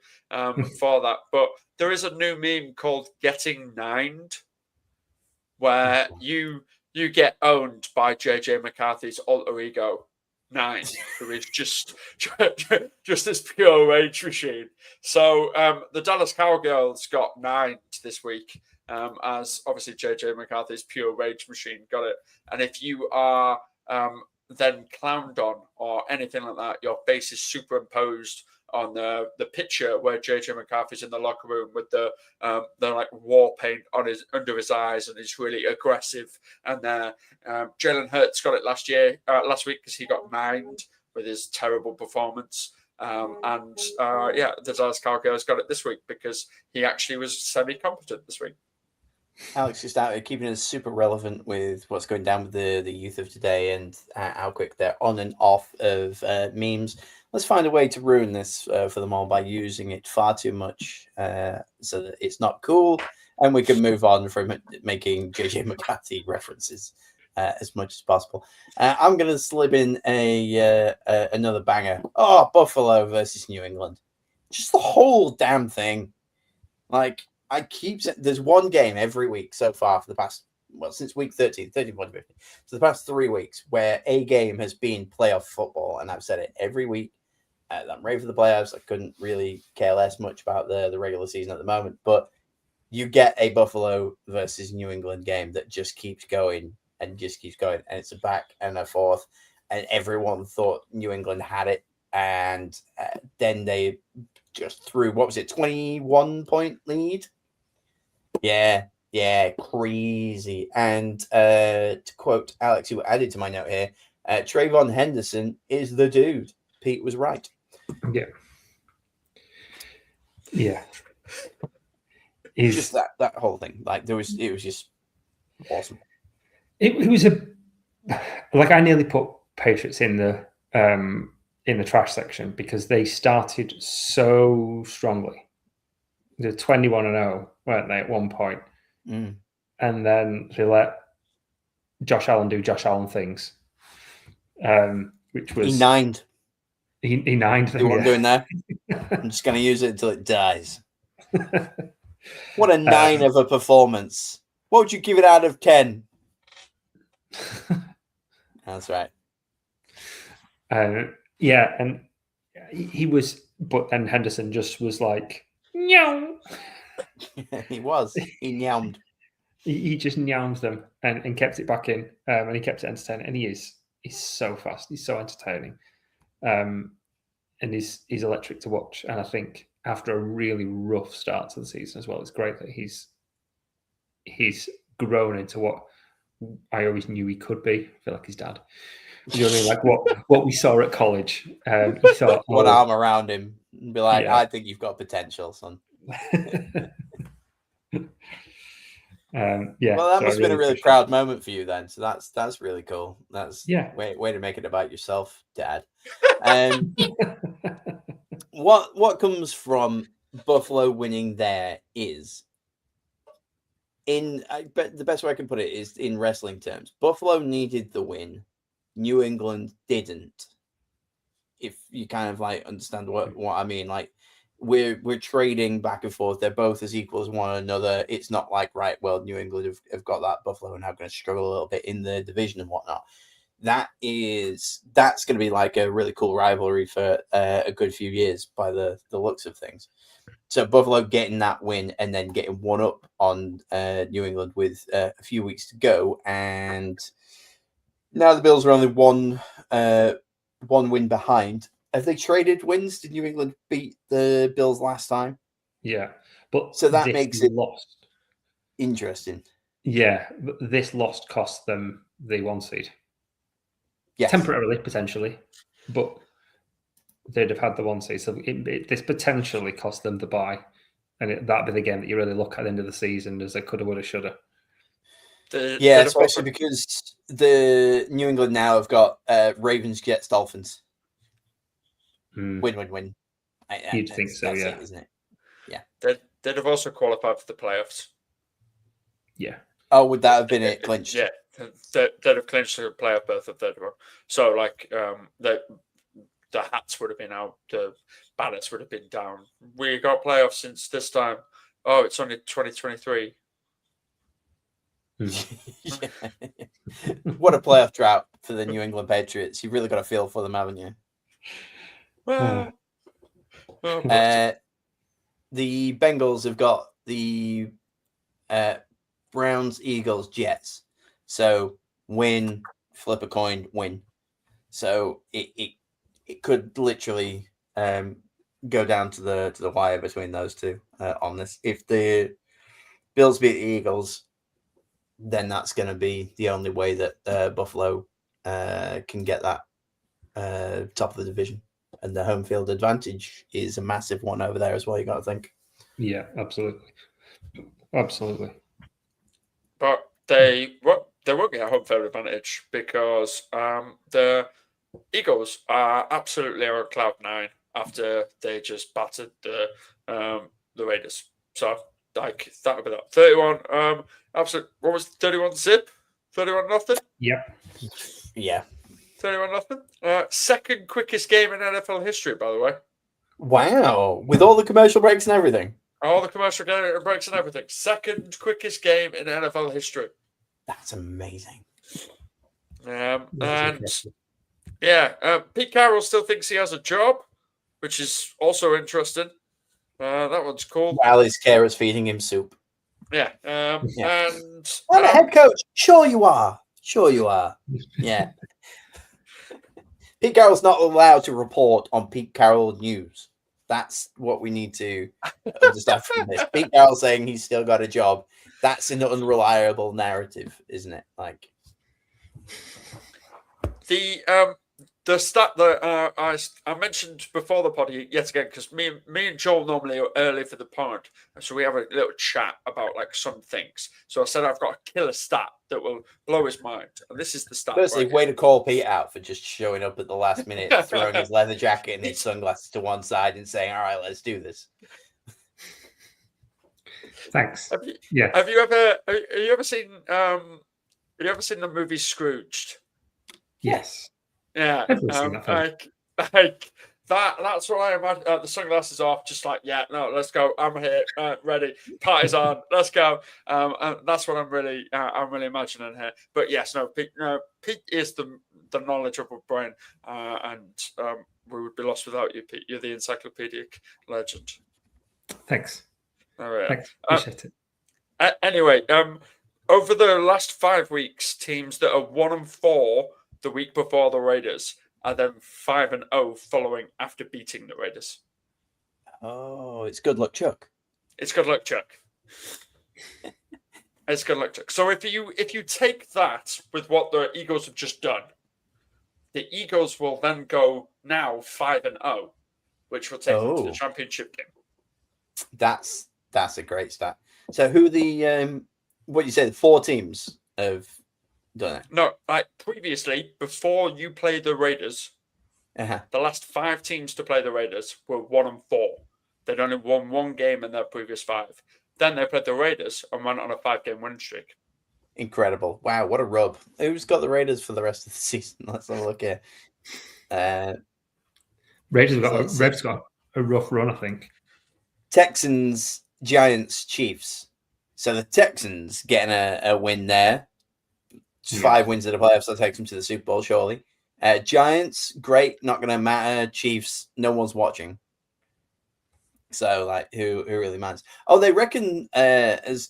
for that. But there is a new meme called "Getting Nined," where you get owned by JJ McCarthy's alter ego, Nine, who is just this pure rage machine. So the Dallas Cowgirls got nined this week, as obviously JJ McCarthy's pure rage machine got it. And if you are then clowned on or anything like that, your face is superimposed on the picture where JJ McCarthy's in the locker room with the like war paint on under his eyes, and he's really aggressive. And Jalen Hurts got it last week because he got nined with his terrible performance. The Dallas Cowgirls got it this week because he actually was semi-competent this week. Alex just out keeping us super relevant with what's going down with the youth of today and how quick they're on and off of memes. Let's find a way to ruin this for them all by using it far too much so that it's not cool, and we can move on from making JJ McCarthy references as much as possible. I'm going to slip in another banger. Oh, Buffalo versus New England. Just the whole damn thing. Like, there's one game every week so far for the past, since week 13, 14, 15, so the past 3 weeks where a game has been playoff football, and I've said it every week. I'm ready for the playoffs. I couldn't really care less much about the regular season at the moment, but you get a Buffalo versus New England game that just keeps going and just keeps going, and it's a back and a forth, and everyone thought New England had it, and then they just threw, 21-point lead? Yeah, crazy. And to quote Alex, who added to my note here, Trayvon Henderson is the dude. Pete was right. Yeah. Just that whole thing. Like it was just awesome. It was I nearly put Patriots in the trash section because they started so strongly. They're 21-0, weren't they, at one point? Mm. And then they let Josh Allen do Josh Allen things, which was... He nined. He nined them, what I'm doing there? I'm just going to use it until it dies. What a 9 of a performance. What would you give it out of 10? That's right. And he was... But then Henderson just was like, meow. He was. He meowed. He just meowed them and kept it back in, and he kept it entertaining. And he's so fast. He's so entertaining. And he's electric to watch. And I think after a really rough start to the season as well, it's great that he's grown into what I always knew he could be. I feel like his dad. You know what I mean? Like what we saw at college. He thought, one arm around him and be like, yeah. I think you've got potential, son. Well, that must have been a really proud moment for you then. So that's really cool. That's way to make it about yourself, Dad. What comes from Buffalo winning there is, but the best way I can put it is in wrestling terms. Buffalo needed the win. New England didn't. If you kind of like understand what I mean, like we're trading back and forth. They're both as equal as one another. It's not like, right, well, New England have got that. Buffalo are now going to struggle a little bit in the division and whatnot. That's going to be like a really cool rivalry for a good few years by the looks of things. So Buffalo getting that win and then getting one up on New England with a few weeks to go, and now the Bills are only one win behind. Have they traded wins? Did New England beat the Bills last time? Yeah, but so that makes it lost. Interesting. Yeah, this loss cost them the 1 seed. Yes. Temporarily, potentially, but they'd have had the 1 seed. So this potentially cost them the bye, and that'd be the game that you really look at the end of the season as a coulda, woulda, shoulda. Yeah, especially because the New England now have got Ravens, Jets, Dolphins. Win. You'd think so, that's yeah. it, isn't it? Yeah. They'd have also qualified for the playoffs. Yeah. Oh, would that have been it clinched? Yeah, they'd have clinched the playoff berth if they'd won. So, like, the hats would have been out, the banners would have been down. We got playoffs since this time. Oh, it's only 2023. Yeah. What a playoff drought for the New England Patriots. You've really got a feel for them, haven't you? Well, the Bengals have got the Browns, Eagles, Jets. So win, flip a coin, win. So it could literally go down to the wire between those two on this. If the Bills beat the Eagles, then that's going to be the only way that Buffalo can get that top of the division. And the home field advantage is a massive one over there as well, you got to think. Yeah, absolutely. Absolutely. But they won't get a home field advantage because the Eagles are absolutely on cloud nine after they just battered the Raiders. So, like, that would be that. 31, absolute, what was 31 zip? 31-0? Yep. Yeah. 31-0. Second quickest game in NFL history, by the way. Wow. With all the commercial breaks and everything. All the commercial breaks and everything. Second quickest game in NFL history. That's amazing. Pete Carroll still thinks he has a job, which is also interesting. That one's cool. While his carer's feeding him soup. Yeah. And I'm a head coach. Sure you are. Yeah. Pete Carroll's not allowed to report on Pete Carroll news. That's what we need to understand from this. Pete Carroll saying he's still got a job. That's an unreliable narrative, isn't it? Like the stat that I mentioned before the pod yet again, because me and Joel normally are early for the pod, so we have a little chat about like some things. So I said I've got a killer stat that will blow his mind, and this is the stat. Firstly, way to call Pete out for just showing up at the last minute, throwing his leather jacket and his sunglasses to one side, and saying, "All right, let's do this." Thanks. Have you ever seen the movie Scrooged? Yes. Yeah, like that's what I imagine. The sunglasses off, just like, yeah, no, let's go. I'm here, ready. Party's on. Let's go. And that's what I'm really imagining here. But yes, no, Pete is the knowledgeable brain, and we would be lost without you, Pete. You're the encyclopedic legend. Thanks. All right. Thanks. Appreciate it. Anyway, over the last 5 weeks, teams that are 1-4 the week before the Raiders are then 5-0 following after beating the Raiders. Oh, it's good luck, Chuck. It's good luck, Chuck. It's good luck, Chuck. So if you take that with what the Eagles have just done, the Eagles will then go now 5-0, which will take them to the championship game. That's a great stat. So who the what you said, 4 teams have done it? No, like previously, before you play the Raiders, the last 5 teams to play the Raiders were 1-4. They'd only won 1 game in their previous 5. Then they played the Raiders and went on a 5-game winning streak. Incredible. Wow, what a rub. Who's got the Raiders for the rest of the season? Let's have a look here. Raiders got a rough run, I think. Texans, Giants, Chiefs. So the Texans getting a win there. 5 wins in the playoffs, that takes them to the Super Bowl, surely. Giants, great, not going to matter. Chiefs, no one's watching. So, like, who really matters? Oh, they reckon as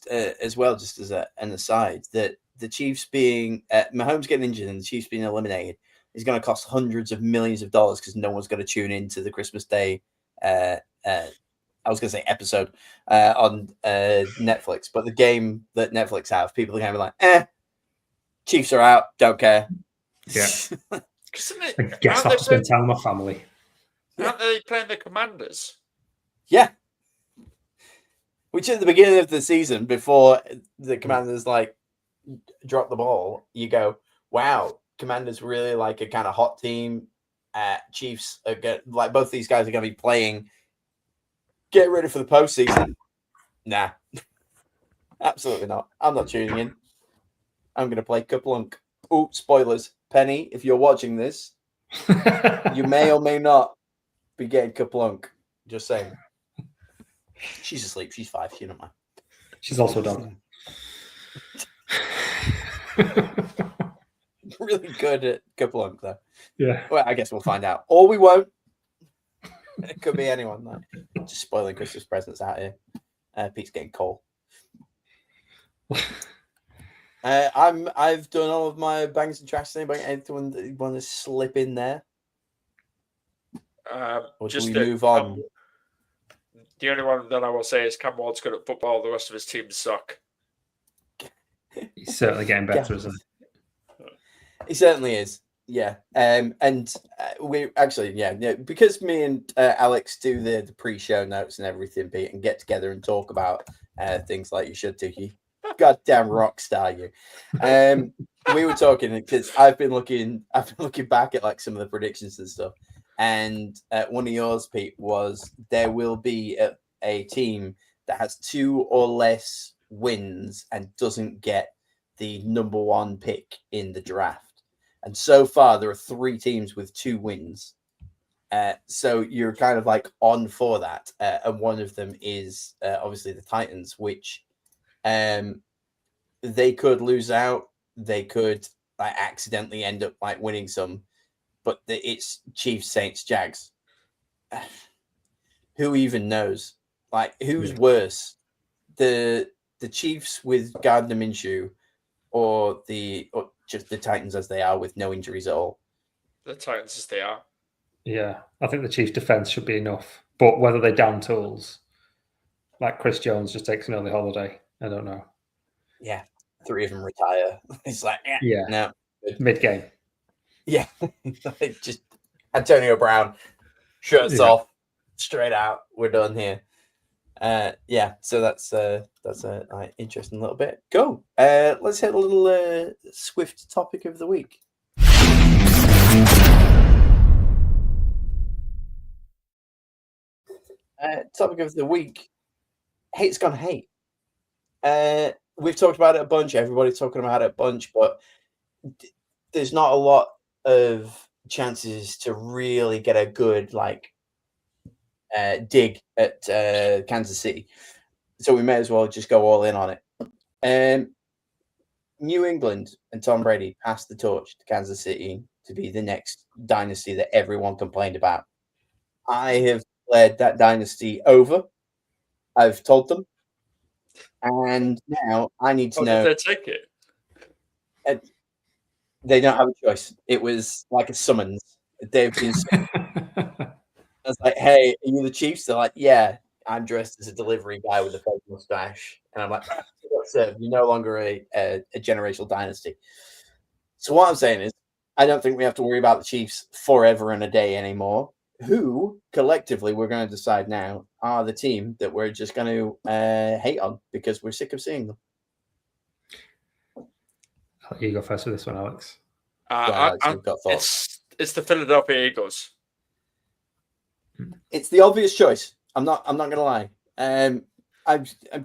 well, just as an aside, that the Chiefs being Mahomes getting injured and the Chiefs being eliminated is going to cost hundreds of millions of dollars because no one's going to tune into the Christmas Day. I was going to say episode on Netflix, but the game that Netflix have, people are going to be like, Chiefs are out, don't care. Yeah. I guess I'll spend time with my family. Aren't they playing the Commanders? Yeah. Which at the beginning of the season, before the Commanders, like, drop the ball, you go, wow, Commanders really like a kind of hot team. Chiefs are like both these guys are going to be playing. Get ready for the postseason. Nah, absolutely not. I'm not tuning in. I'm going to play Kaplunk. Oh, spoilers. Penny, if you're watching this, you may or may not be getting Kaplunk. Just saying. She's asleep. She's 5. She don't mind. She's also a dog. Really good at Kaplunk, though. Yeah. Well, I guess we'll find out. Or we won't. It could be anyone, though. Just spoiling Christmas presents out here. Pete's getting cold. I've done all of my bangs and tracks. Anybody anyone want to slip in there? Or do we move on? The only one that I will say is Cam Ward's good at football. The rest of his teams suck. He's certainly getting better, isn't he? He certainly is. Yeah. And we actually, because me and Alex do the pre-show notes and everything, Pete, and get together and talk about things like you should do. You goddamn rock star, you. We were talking because I've been looking back at like some of the predictions and stuff. And one of yours, Pete, was there will be a team that has 2 or less wins and doesn't get the number 1 pick in the draft. And so far, there are 3 teams with 2 wins. So you're kind of like on for that. And one of them is obviously the Titans, which they could lose out. They could like accidentally end up like winning some. But it's Chiefs, Saints, Jags. Who even knows? Like, who's worse? The Chiefs with Gardner Minshew or just the Titans as they are with no injuries at all? The Titans as they are. Yeah, I think the Chiefs' defense should be enough. But whether they down tools, like Chris Jones just takes an early holiday, I don't know. Yeah, 3 of them retire. It's like, no. Mid-game. Yeah, just Antonio Brown, shirts off, straight out. We're done here. So that's an interesting little bit. Go. Let's hit a little swift topic of the week. Topic of the week: hate's gonna hate. We've talked about it a bunch. Everybody's talking about it a bunch, but there's not a lot of chances to really get a good dig at Kansas City, so we may as well just go all in on it. New England and Tom Brady passed the torch to Kansas City to be the next dynasty that everyone complained about. I have led that dynasty over. I've told them, and now I need to know. Did they take it? They don't have a choice. It was like a summons. They've been. I was like, "Hey, are you the Chiefs?" They're like, "Yeah, I'm dressed as a delivery guy with a fake mustache." And I'm like, "You're no longer a generational dynasty." So what I'm saying is, I don't think we have to worry about the Chiefs forever and a day anymore. Who collectively we're going to decide now are the team that we're just going to hate on because we're sick of seeing them. You go first with this one, Alex. Alex, you've got thoughts. It's the Philadelphia Eagles. It's the obvious choice. I'm not gonna lie. I'm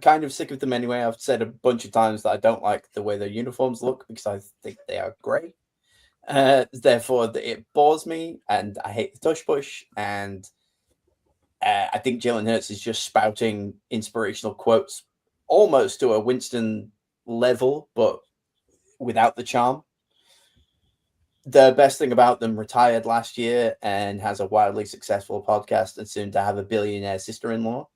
kind of sick of them anyway. I've said a bunch of times that I don't like the way their uniforms look because I think they are grey. Therefore, it bores me, and I hate the tush push. And I think Jalen Hurts is just spouting inspirational quotes, almost to a Winston level, but without the charm. The best thing about them, retired last year and has a wildly successful podcast and soon to have a billionaire sister-in-law.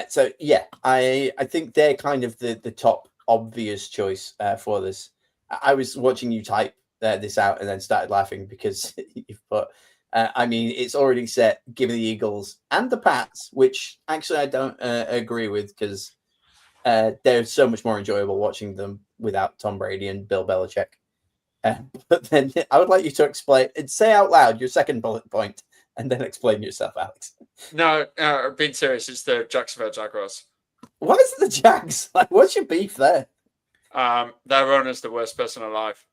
So yeah, I think they're kind of the top obvious choice for this. I was watching you type this out and then started laughing because you've put, it's already set, give the Eagles and the Pats, which actually I don't agree with because they're so much more enjoyable watching them without Tom Brady and Bill Belichick. But then I would like you to explain and say out loud your second bullet point and then explain yourself, Alex. No, being serious, it's the Jacksonville Jaguars. Why is it the Jags? Like, what's your beef there? Their owner's the worst person alive.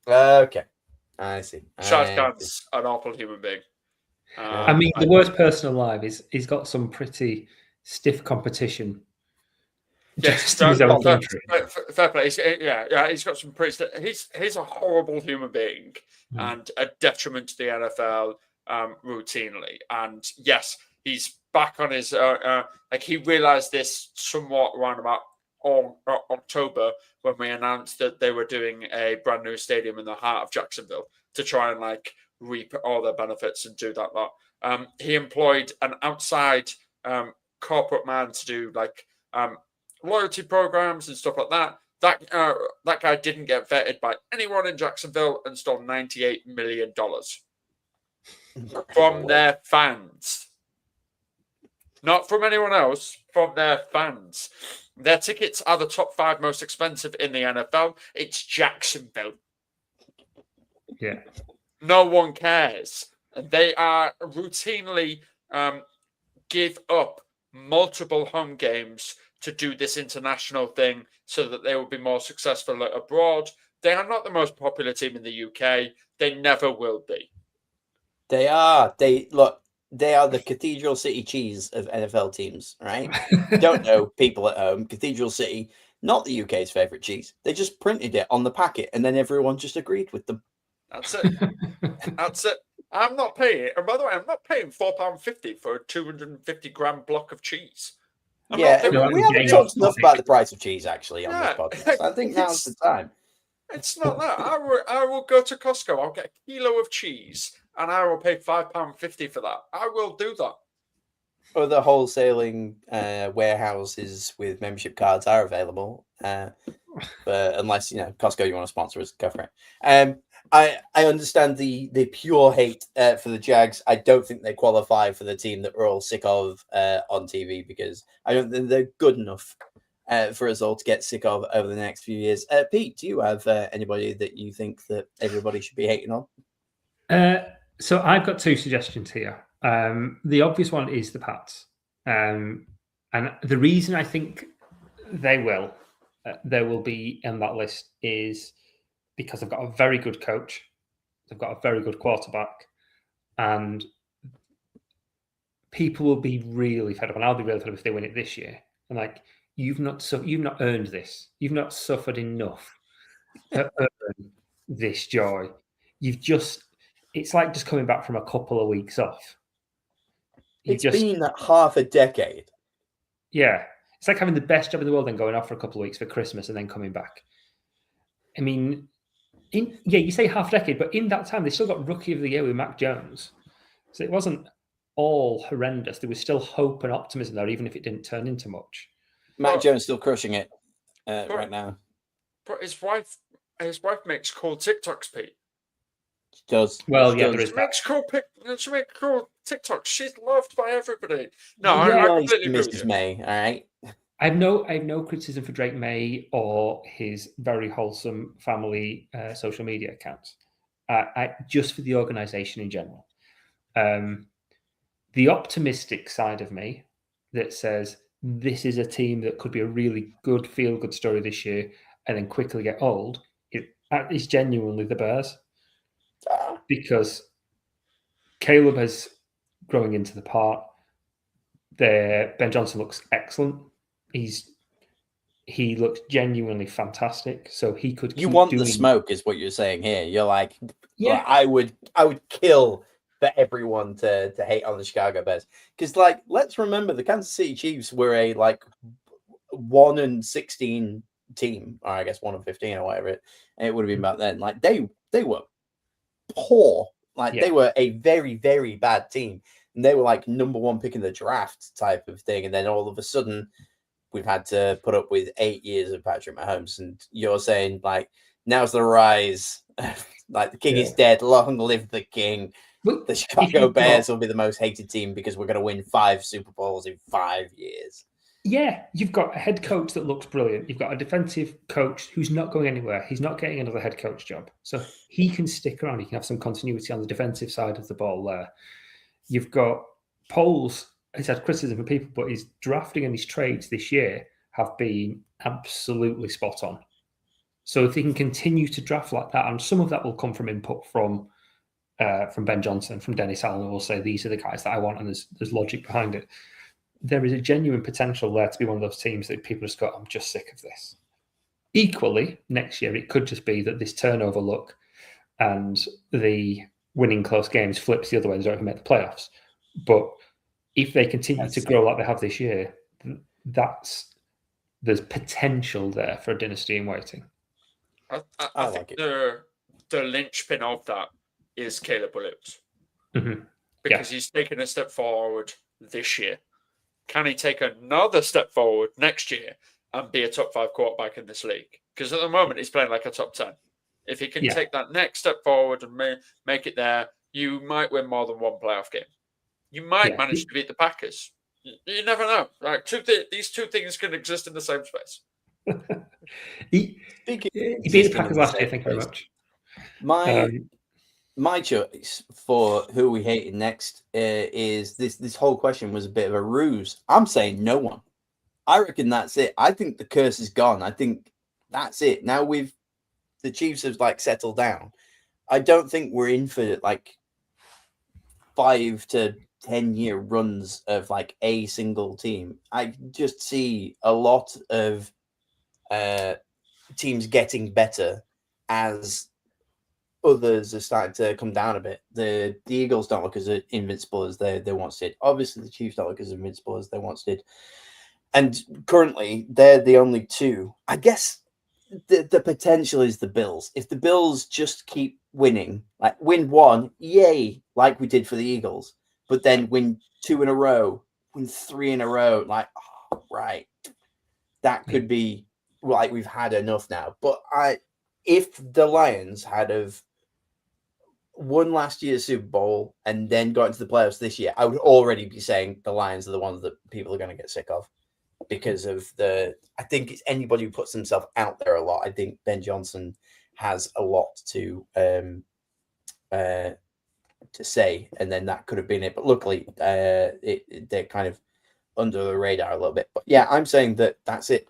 Okay, I see. Shad Khan's an awful human being. I mean, the worst person alive is he's got some pretty stiff competition. Just in his own country. Fair play. He's got some pretty. He's a horrible human being and a detriment to the NFL routinely. And yes, he's back on his. Like he realized this somewhat around about October when we announced that they were doing a brand new stadium in the heart of Jacksonville to try and like reap all their benefits and do that lot. He employed an outside corporate man to do like loyalty programs and stuff like that. That guy didn't get vetted by anyone in Jacksonville and stole $98 million from their fans. Not from anyone else, from their fans. Their tickets are the top 5 most expensive in the NFL. It's Jacksonville. Yeah. No one cares. They are routinely give up multiple home games to do this international thing so that they will be more successful abroad. They are not the most popular team in the UK. They never will be. They are. They are the Cathedral City cheese of NFL teams, right? Don't know, people at home. Cathedral City, not the UK's favourite cheese. They just printed it on the packet and then everyone just agreed with them. That's it. That's it. I'm not paying. And by the way, I'm not paying £4.50 for a 250 gram block of cheese. We haven't talked enough about the price of cheese actually on this podcast. I think now's the time. It's not that. I will go to Costco. I'll get a kilo of cheese and I will pay £5.50 for that. I will do that. Other wholesaling warehouses with membership cards are available. But unless, Costco, you want to sponsor us, go for it. I understand the pure hate for the Jags. I don't think they qualify for the team that we're all sick of on TV because I don't think they're good enough for us all to get sick of over the next few years. Pete, do you have anybody that you think that everybody should be hating on? So I've got 2 suggestions here. The obvious one is the Pats. And the reason I think they will be in that list is because they've got a very good coach, they've got a very good quarterback, and people will be really fed up, and I'll be really fed up if they win it this year. And like, you've not earned this. You've not suffered enough to earn this joy. It's like just coming back from a couple of weeks off. It's been half a decade. Yeah. It's like having the best job in the world, then going off for a couple of weeks for Christmas and then coming back. I mean, you say half a decade, but in that time, they still got Rookie of the Year with Mac Jones. So it wasn't all horrendous. There was still hope and optimism there, even if it didn't turn into much. Mac Jones still crushing it right now. But his wife makes cool TikToks, Pete. She does. Well, yeah, there is. She makes cool TikToks. She's loved by everybody. No, I completely agree with Mrs. you. May. All right. I have no criticism for Drake May or his very wholesome family social media accounts. Just for the organization in general. The optimistic side of me that says this is a team that could be a really good feel-good story this year and then quickly get old is genuinely the Bears. Because Caleb is growing into the part. Ben Johnson looks excellent. He looks genuinely fantastic. So he could. You want the smoke, is what you're saying here. You're like, yeah, I would kill for everyone to hate on the Chicago Bears because, like, let's remember the Kansas City Chiefs were a 1-16 team, or I guess 1-15 or whatever it would have been back then. Like they were poor. They were a very, very bad team. And they were like number 1 pick in the draft type of thing. And then all of a sudden we've had to put up with 8 years of Patrick Mahomes. And you're saying like, now's the rise. Like the king is dead. Long live the king. The Chicago Bears will be the most hated team because we're going to win 5 Super Bowls in 5 years. Yeah, you've got a head coach that looks brilliant. You've got a defensive coach who's not going anywhere. He's not getting another head coach job. So he can stick around. He can have some continuity on the defensive side of the ball there. You've got Poles. He's had criticism from people, but his drafting and his trades this year have been absolutely spot on. So if they can continue to draft like that, and some of that will come from input from Ben Johnson, from Dennis Allen, who will say these are the guys that I want, and there's logic behind it. There is a genuine potential there to be one of those teams that people just go, I'm just sick of this. Equally, next year it could just be that this turnover luck and the winning close games flips the other way. They don't even make the playoffs. But if they continue to grow like they have this year, there's potential there for a dynasty in waiting. I think the linchpin of that is Caleb Williams. Mm-hmm. Because he's taken a step forward this year. Can he take another step forward next year and be a top 5 quarterback in this league? Because at the moment, he's playing like a top 10. If he can take that next step forward and make it there, you might win more than one playoff game. You might manage to beat the Packers. You never know. Like these two things can exist in the same space. He beat the Packers last year. Thank you very much. My choice for who we hated next is this whole question was a bit of a ruse. I'm saying no one. I reckon that's it. I think the curse is gone. I think that's it. Now the Chiefs have like settled down. I don't think we're in for like 5 to 10 year runs of like a single team. I just see a lot of teams getting better as others are starting to come down a bit. The Eagles don't look as invincible as they once did. Obviously, the Chiefs don't look as invincible as they once did. And currently, they're the only two. I guess the potential is the Bills. If the Bills just keep winning, like win one, yay, like we did for the Eagles, but then win 2 in a row, win 3 in a row, like, oh, right, that could be like we've had enough now. But if the Lions had have won last year's Super Bowl and then got into the playoffs this year, I would already be saying the Lions are the ones that people are going to get sick of because of I think it's anybody who puts himself out there a lot. I think Ben Johnson has a lot to say, and then that could have been it. But luckily, they're kind of under the radar a little bit. But yeah, I'm saying that's it.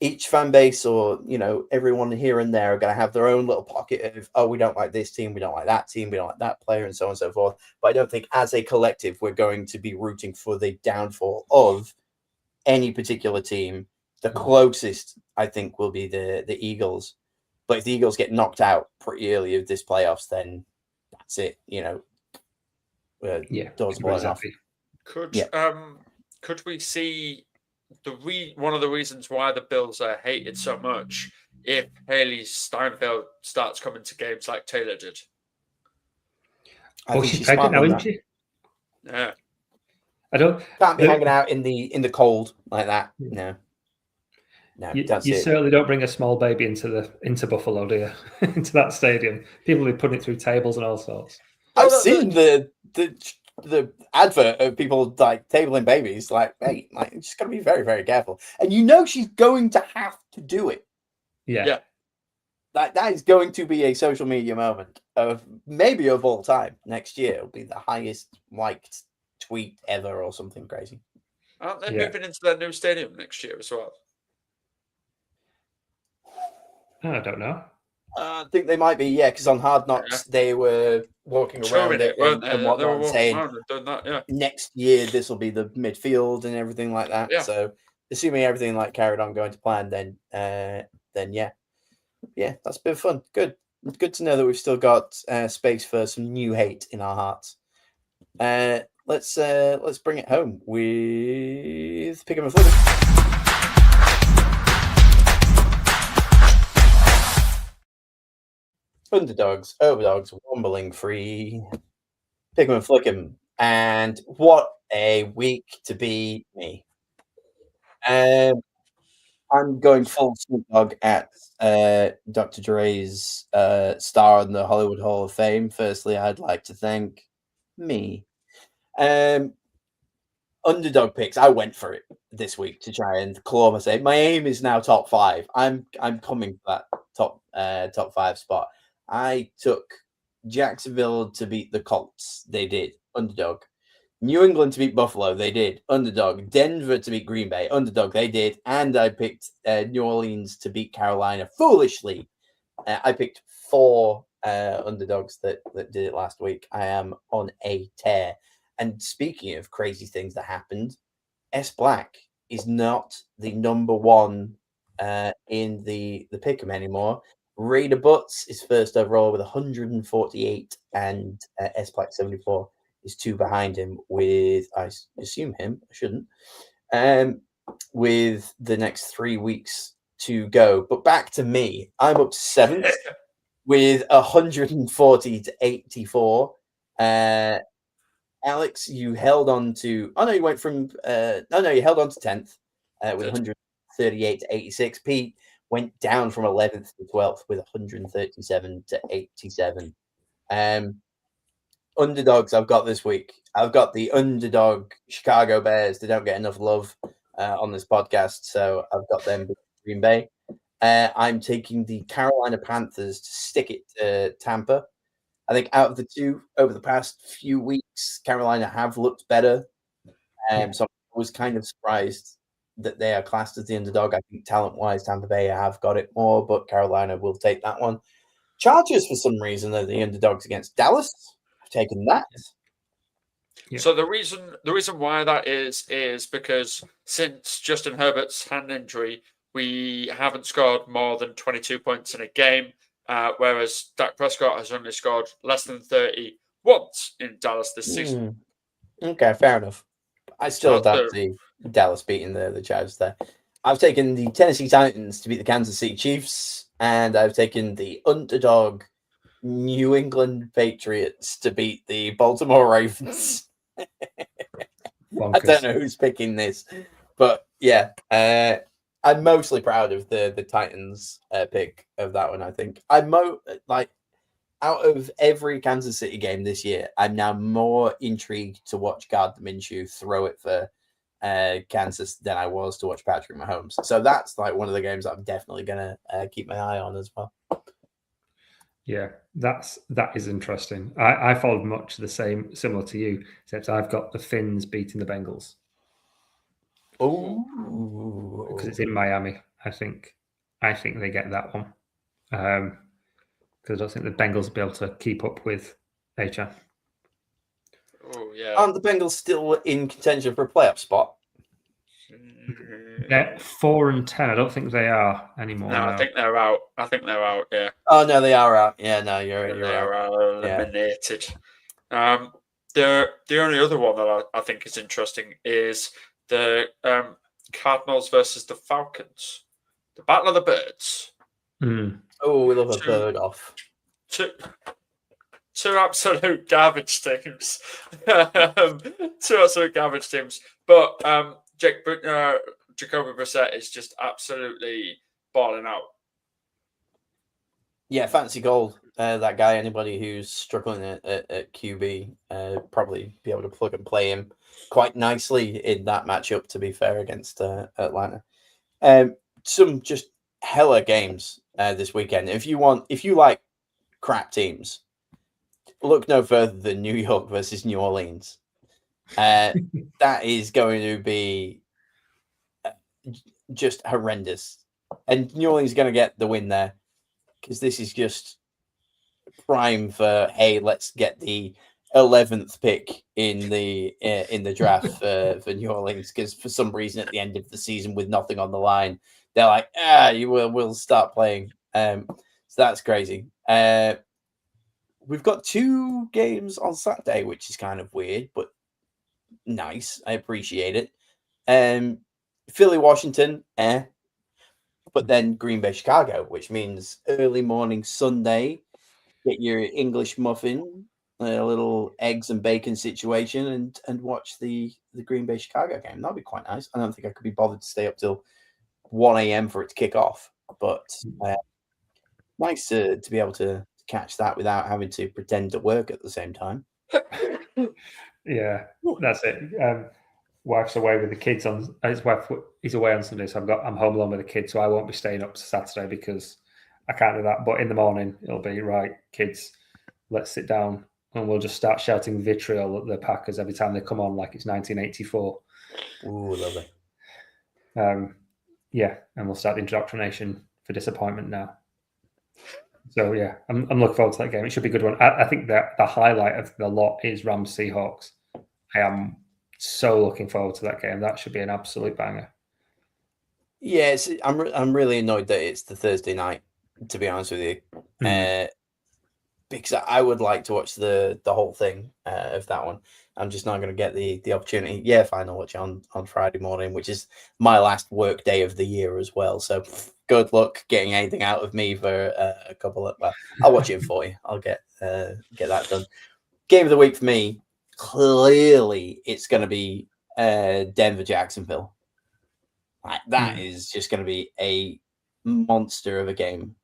Each fan base or, everyone here and there are going to have their own little pocket of, oh, we don't like this team, we don't like that team, we don't like that player, and so on and so forth. But I don't think as a collective, we're going to be rooting for the downfall of any particular team. The closest, I think, will be the Eagles. But if the Eagles get knocked out pretty early of this playoffs, then that's it, doors blown off. Could we see one of the reasons why the Bills are hated so much if Haley Steinfeld starts coming to games like Taylor did? I think she's pregnant now, isn't she? Yeah. Can't be hanging out in the cold like that. No, you certainly don't bring a small baby into Buffalo, do you? Into that stadium. People will be putting it through tables and all sorts. I've seen the advert of people like tabling babies. Like, hey, like, you just got to be very, very careful. And she's going to have to do it. Yeah. That is going to be a social media moment of all time. Next year, it'll be the highest liked tweet ever or something crazy. Aren't they moving into their new stadium next year as well? I don't know. I think they might be, because on Hard Knocks they were walking around it and whatnot, saying next year this will be the midfield and everything like that. Yeah. So assuming everything like carried on going to plan, then yeah, that's a bit of fun. Good to know that we've still got space for some new hate in our hearts. Let's bring it home with Pick 'em and Flip 'em. Underdogs, overdogs, wombling free. Pick 'em and flick 'em. And what a week to be me. I'm going full Snoop Dogg at Dr. Dre's star in the Hollywood Hall of Fame. Firstly, I'd like to thank me. Underdog picks. I went for it this week to try and claw myself. My aim is now top 5. I'm coming for that top 5 spot. I took Jacksonville to beat the Colts. They did. Underdog. New England to beat Buffalo. They did. Underdog. Denver to beat Green Bay. Underdog. They did. And I picked New Orleans to beat Carolina. Foolishly. I picked 4 underdogs that did it last week. I am on a tear. And speaking of crazy things that happened, S Black is not the number 1 in the pick'em anymore. Raider Butts is first overall with 148, and S Black 74 is 2 behind him with, I assume him, I shouldn't, with the next 3 weeks to go. But back to me, I'm up to 7th with 140 to 84. Alex, you held on to. Oh no, you went from. You held on to 10th with 138 to 86. Pete went down from 11th to 12th with 137 to 87. Underdogs I've got this week. I've got the underdog Chicago Bears. They don't get enough love on this podcast, so I've got them Green Bay. I'm taking the Carolina Panthers to stick it to Tampa. I think out of the 2 over the past few weeks, Carolina have looked better. So I was kind of surprised that they are classed as the underdog. I think talent-wise, Tampa Bay have got it more, but Carolina will take that one. Chargers, for some reason, are the underdogs against Dallas. I've taken that. Yeah. So the reason why that is because since Justin Herbert's hand injury, we haven't scored more than 22 points in a game. Whereas Dak Prescott has only scored less than 30 once in Dallas this season. Okay, fair enough. I still don't see Dallas beating the Chargers there. I've taken the Tennessee Titans to beat the Kansas City Chiefs, and I've taken the underdog New England Patriots to beat the Baltimore Ravens. I don't know who's picking this, but yeah. I'm mostly proud of the Titans pick of that one. I think I'm out of every Kansas City game this year, I'm now more intrigued to watch Gardner Minshew throw it for Kansas than I was to watch Patrick Mahomes. So that's like one of the games that I'm definitely gonna keep my eye on as well. Yeah, that is interesting. I followed much the same, similar to you, except I've got the Finns beating the Bengals. Oh, because it's in Miami. I think they get that one because I don't think the Bengals will be able to keep up with HR. Oh yeah, aren't the Bengals still in contention for a playoff spot? They're 4-10. I don't think they are anymore. No, I think they're out. Yeah. Oh no, they are out. Yeah, no, you're They right. are eliminated. Yeah. The only other one that I think is interesting is the Cardinals versus the Falcons, the Battle of the Birds. Oh, we love a bird off. Two absolute garbage teams. Two absolute garbage teams. But Jacoby Brissett is just absolutely balling out. Yeah, fancy gold. That guy, anybody who's struggling at QB, probably be able to plug and play him quite nicely in that matchup, to be fair, against Atlanta. Some just hella games this weekend. If you like crap teams, look no further than New York versus New Orleans. That is going to be just horrendous. And New Orleans is going to get the win there because this is just prime for, hey, let's get the 11th pick in the draft for New Orleans, because for some reason at the end of the season with nothing on the line, they're like, we'll start playing. So that's crazy. We've got 2 games on Saturday, which is kind of weird, but nice. I appreciate it. Philly, Washington, but then Green Bay, Chicago, which means early morning Sunday, get your English muffin, a little eggs and bacon situation, and watch the Green Bay, Chicago game. That'd be quite nice. I don't think I could be bothered to stay up till 1 a.m. for it to kick off, but nice to be able to catch that without having to pretend to work at the same time. Yeah, that's it. Wife's away with the kids on. His wife is away on Sunday, so I'm home alone with the kids, so I won't be staying up to Saturday because I can't do that. But in the morning, it'll be right, kids. Let's sit down and we'll just start shouting vitriol at the Packers every time they come on, like it's 1984. Ooh, lovely. Yeah, and we'll start the indoctrination for disappointment now. So yeah, I'm looking forward to that game. It should be a good one. I think that the highlight of the lot is Rams Seahawks. I am so looking forward to that game. That should be an absolute banger. Yeah, I'm really annoyed that it's the Thursday night, to be honest with you, because I would like to watch the whole thing of that one. I'm just not going to get the opportunity. Yeah, fine, I'll watch it on Friday morning, which is my last work day of the year as well. So good luck getting anything out of me for a couple of. Well, I'll watch it for you. I'll get that done. Game of the week for me. Clearly, it's going to be Denver Jacksonville. That is just going to be a monster of a game.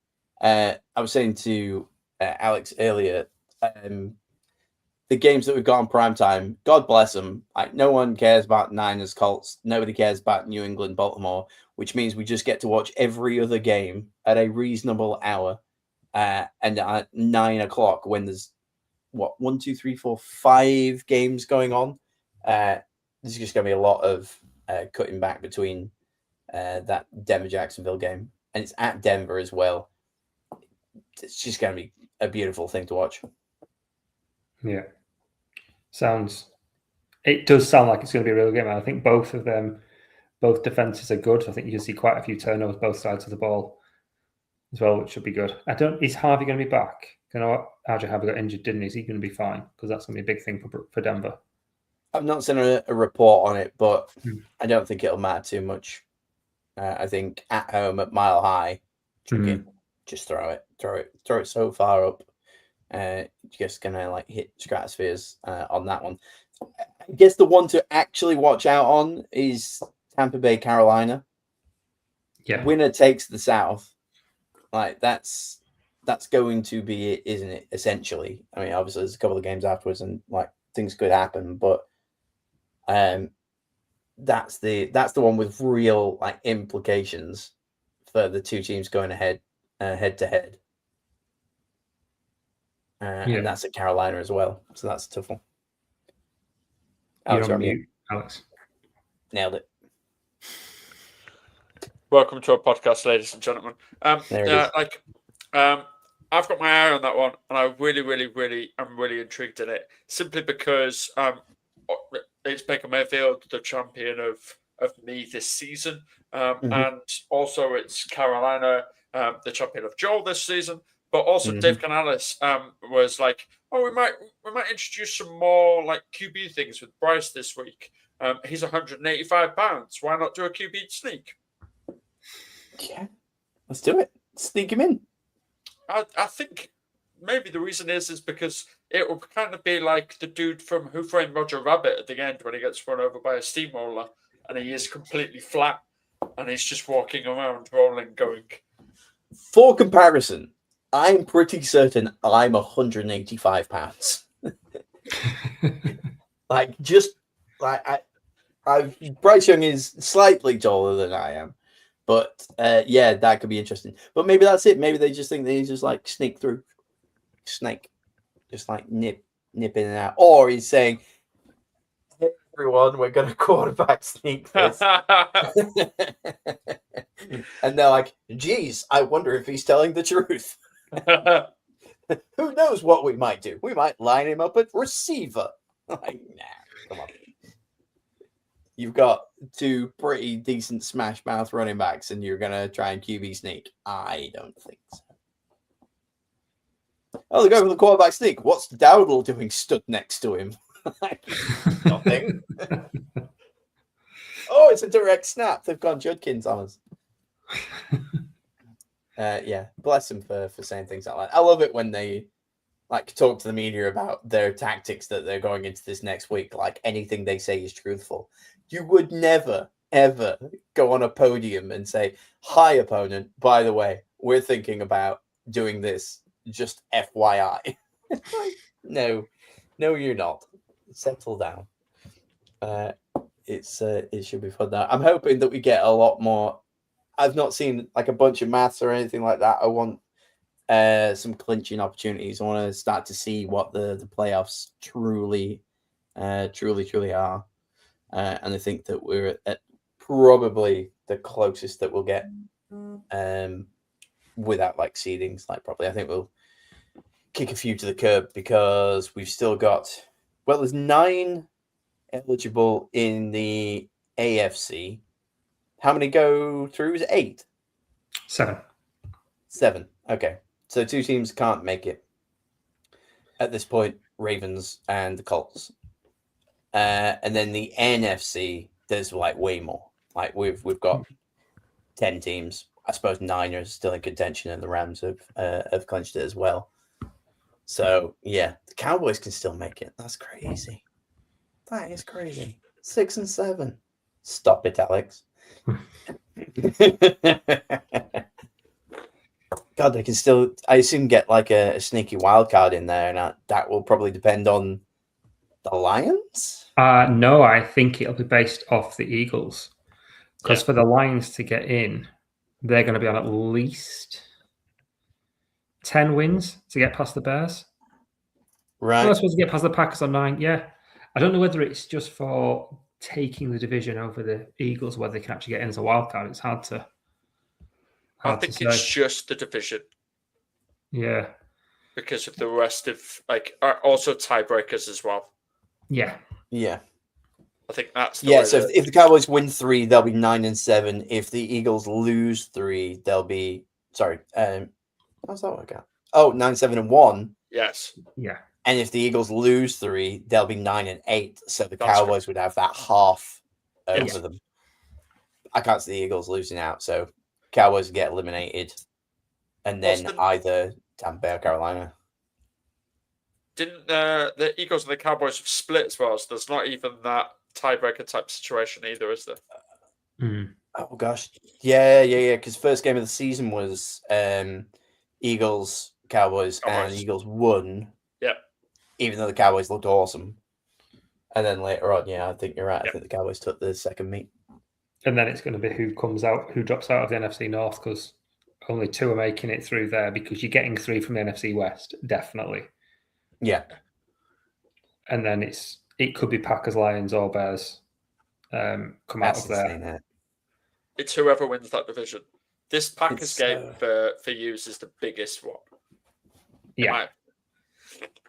I was saying to Alex earlier, the games that we've got on prime time, God bless them. No one cares about Niners, Colts. Nobody cares about New England, Baltimore, which means we just get to watch every other game at a reasonable hour. And at 9 o'clock, when there's 1, 2, 3, 4, 5 games going on, there's just going to be a lot of cutting back between that Denver Jacksonville game, and it's at Denver as well. It's just going to be a beautiful thing to watch. Yeah, it does sound like it's going to be a real game. I think both defenses are good. I think you can see quite a few turnovers both sides of the ball as well, which should be good. Is Harvey going to be back? You know, RJ Harvey got injured, didn't he? Is he going to be fine? Because that's going to be a big thing for Denver. I've not seen a report on it, but I don't think it'll matter too much. I think at home at Mile High, just throw it so far up. Just gonna hit stratospheres on that one. I guess the one to actually watch out on is Tampa Bay, Carolina. Yeah, winner takes the South. That's going to be it, isn't it? Essentially, I mean, obviously there's a couple of games afterwards, and things could happen, but that's the one with real implications for the two teams going head to head. And that's at Carolina as well. So that's a tough one. Alex, you're on mute, Alex. Nailed it. Welcome to our podcast, ladies and gentlemen. There it is. I've got my eye on that one, and I really am really intrigued in it, simply because it's Baker Mayfield, the champion of me this season, and also it's Carolina, the champion of Joel this season. But also Dave Canales was like, "Oh, we might introduce some more QB things with Bryce this week. He's 185 pounds. Why not do a QB sneak?" Yeah, let's do it. Sneak him in. I think maybe the reason is because it will kind of be like the dude from Who Framed Roger Rabbit at the end when he gets run over by a steamroller and he is completely flat and he's just walking around rolling, going. For comparison, I'm pretty certain I'm 185 pounds. Bryce Young is slightly taller than I am. But yeah, that could be interesting. But maybe that's it. Maybe they just think they just sneak through, snake, just nip in and out. Or he's saying, "Hey, everyone, we're going to quarterback sneak this." And they're like, "Geez, I wonder if he's telling the truth." Who knows what we might do? We might line him up at receiver. Nah, come on. You've got two pretty decent smash mouth running backs, and you're going to try and QB sneak? I don't think so. Oh, they go for the quarterback sneak. What's Dowdle doing stood next to him? Nothing. Oh, it's a direct snap. They've gone Judkins on us. Yeah, bless them for saying things like that. I love it when they talk to the media about their tactics that they're going into this next week. Anything they say is truthful. You would never, ever go on a podium and say, "Hi, opponent, by the way, we're thinking about doing this, just FYI." No, you're not. Settle down. It should be fun now. I'm hoping that we get a lot more. I've not seen a bunch of maths or anything like that. I want some clinching opportunities. I want to start to see what the playoffs truly are. And I think that we're at probably the closest that we'll get without like seedings, like properly. I think we'll kick a few to the curb because we've still got, well, there's 9 eligible in the AFC. How many go through? Is it 8? 7. 7. Okay. So 2 teams can't make it at this point, Ravens and the Colts. And then the NFC, there's like way more. Like we've got 10 teams. I suppose 9 are still in contention, and the Rams have clinched it as well. So yeah, the Cowboys can still make it. That's crazy. That is crazy. 6 and 7. Stop it, Alex. God, they can still, I assume, get like a sneaky wild card in there, and that will probably depend on the Lions. No, I think it'll be based off the Eagles. Because for the Lions to get in, they're going to be on at least 10 wins to get past the Bears. Right. Well, I suppose to get past the Packers on 9. Yeah. I don't know whether it's just for taking the division over the Eagles, whether they can actually get in as a wild card. It's hard to I think it's just the division. Yeah. Because of the rest of, like, also tiebreakers as well. Yeah. Yeah. I think that's the way so if the Cowboys win 3, they'll be 9 and 7. If the Eagles lose 3, they'll be how's that work out? Oh, 9, 7, and 1. Yes. Yeah. And if the Eagles lose 3, they'll be 9 and 8. So the Cowboys would have that half over them. I can't see the Eagles losing out, so Cowboys get eliminated, and then either Tampa Bay or Carolina. Didn't the Eagles and the Cowboys have split as well? So there's not even that tiebreaker type situation either, is there? Oh gosh, yeah. Because first game of the season was Eagles Cowboys, and Eagles won. Yep. Even though the Cowboys looked awesome, and then later on, I think you're right. Yep. I think the Cowboys took the second meet. And then it's going to be who drops out of the NFC North, because only 2 are making it through there, because you're getting 3 from the NFC West, definitely. Yeah. And then it could be Packers, Lions, or Bears come out of there. It's whoever wins that division. This Packers game for Hughes is the biggest one. Yeah.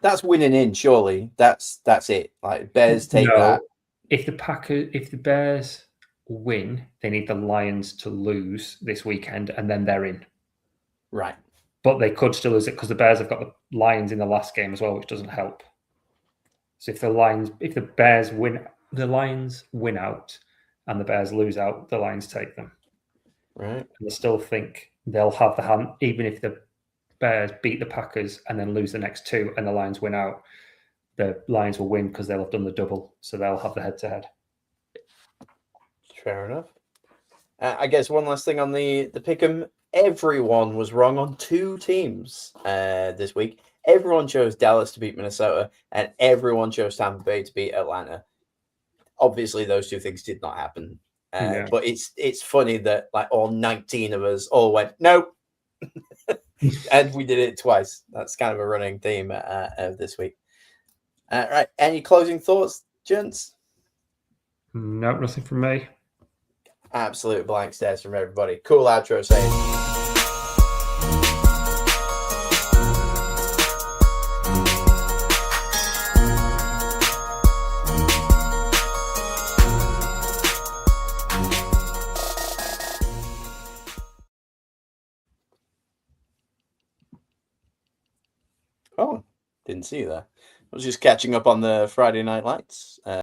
That's winning in, surely. That's it. Like Bears take that. If the Bears win, they need the Lions to lose this weekend, and then they're in. Right. But they could still lose it because the Bears have got the Lions in the last game as well, which doesn't help. So if the Bears win, the Lions win out, and the Bears lose out, the Lions take them. Right. And I still think they'll have the hand, even if the Bears beat the Packers and then lose the next 2, and the Lions win out, the Lions will win because they'll have done the double, so they'll have the head-to-head. Fair enough. I guess one last thing on the pick'em. Everyone was wrong on 2 teams this week. Everyone chose Dallas to beat Minnesota, and everyone chose Tampa Bay to beat Atlanta. Obviously, those 2 things did not happen. But it's funny that like all 19 of us all went nope, and we did it twice. That's kind of a running theme of this week. Right. Any closing thoughts, gents? No, nothing from me. Absolute blank stares from everybody. Cool outro saying. Oh, didn't see that. I was just catching up on the Friday Night Lights.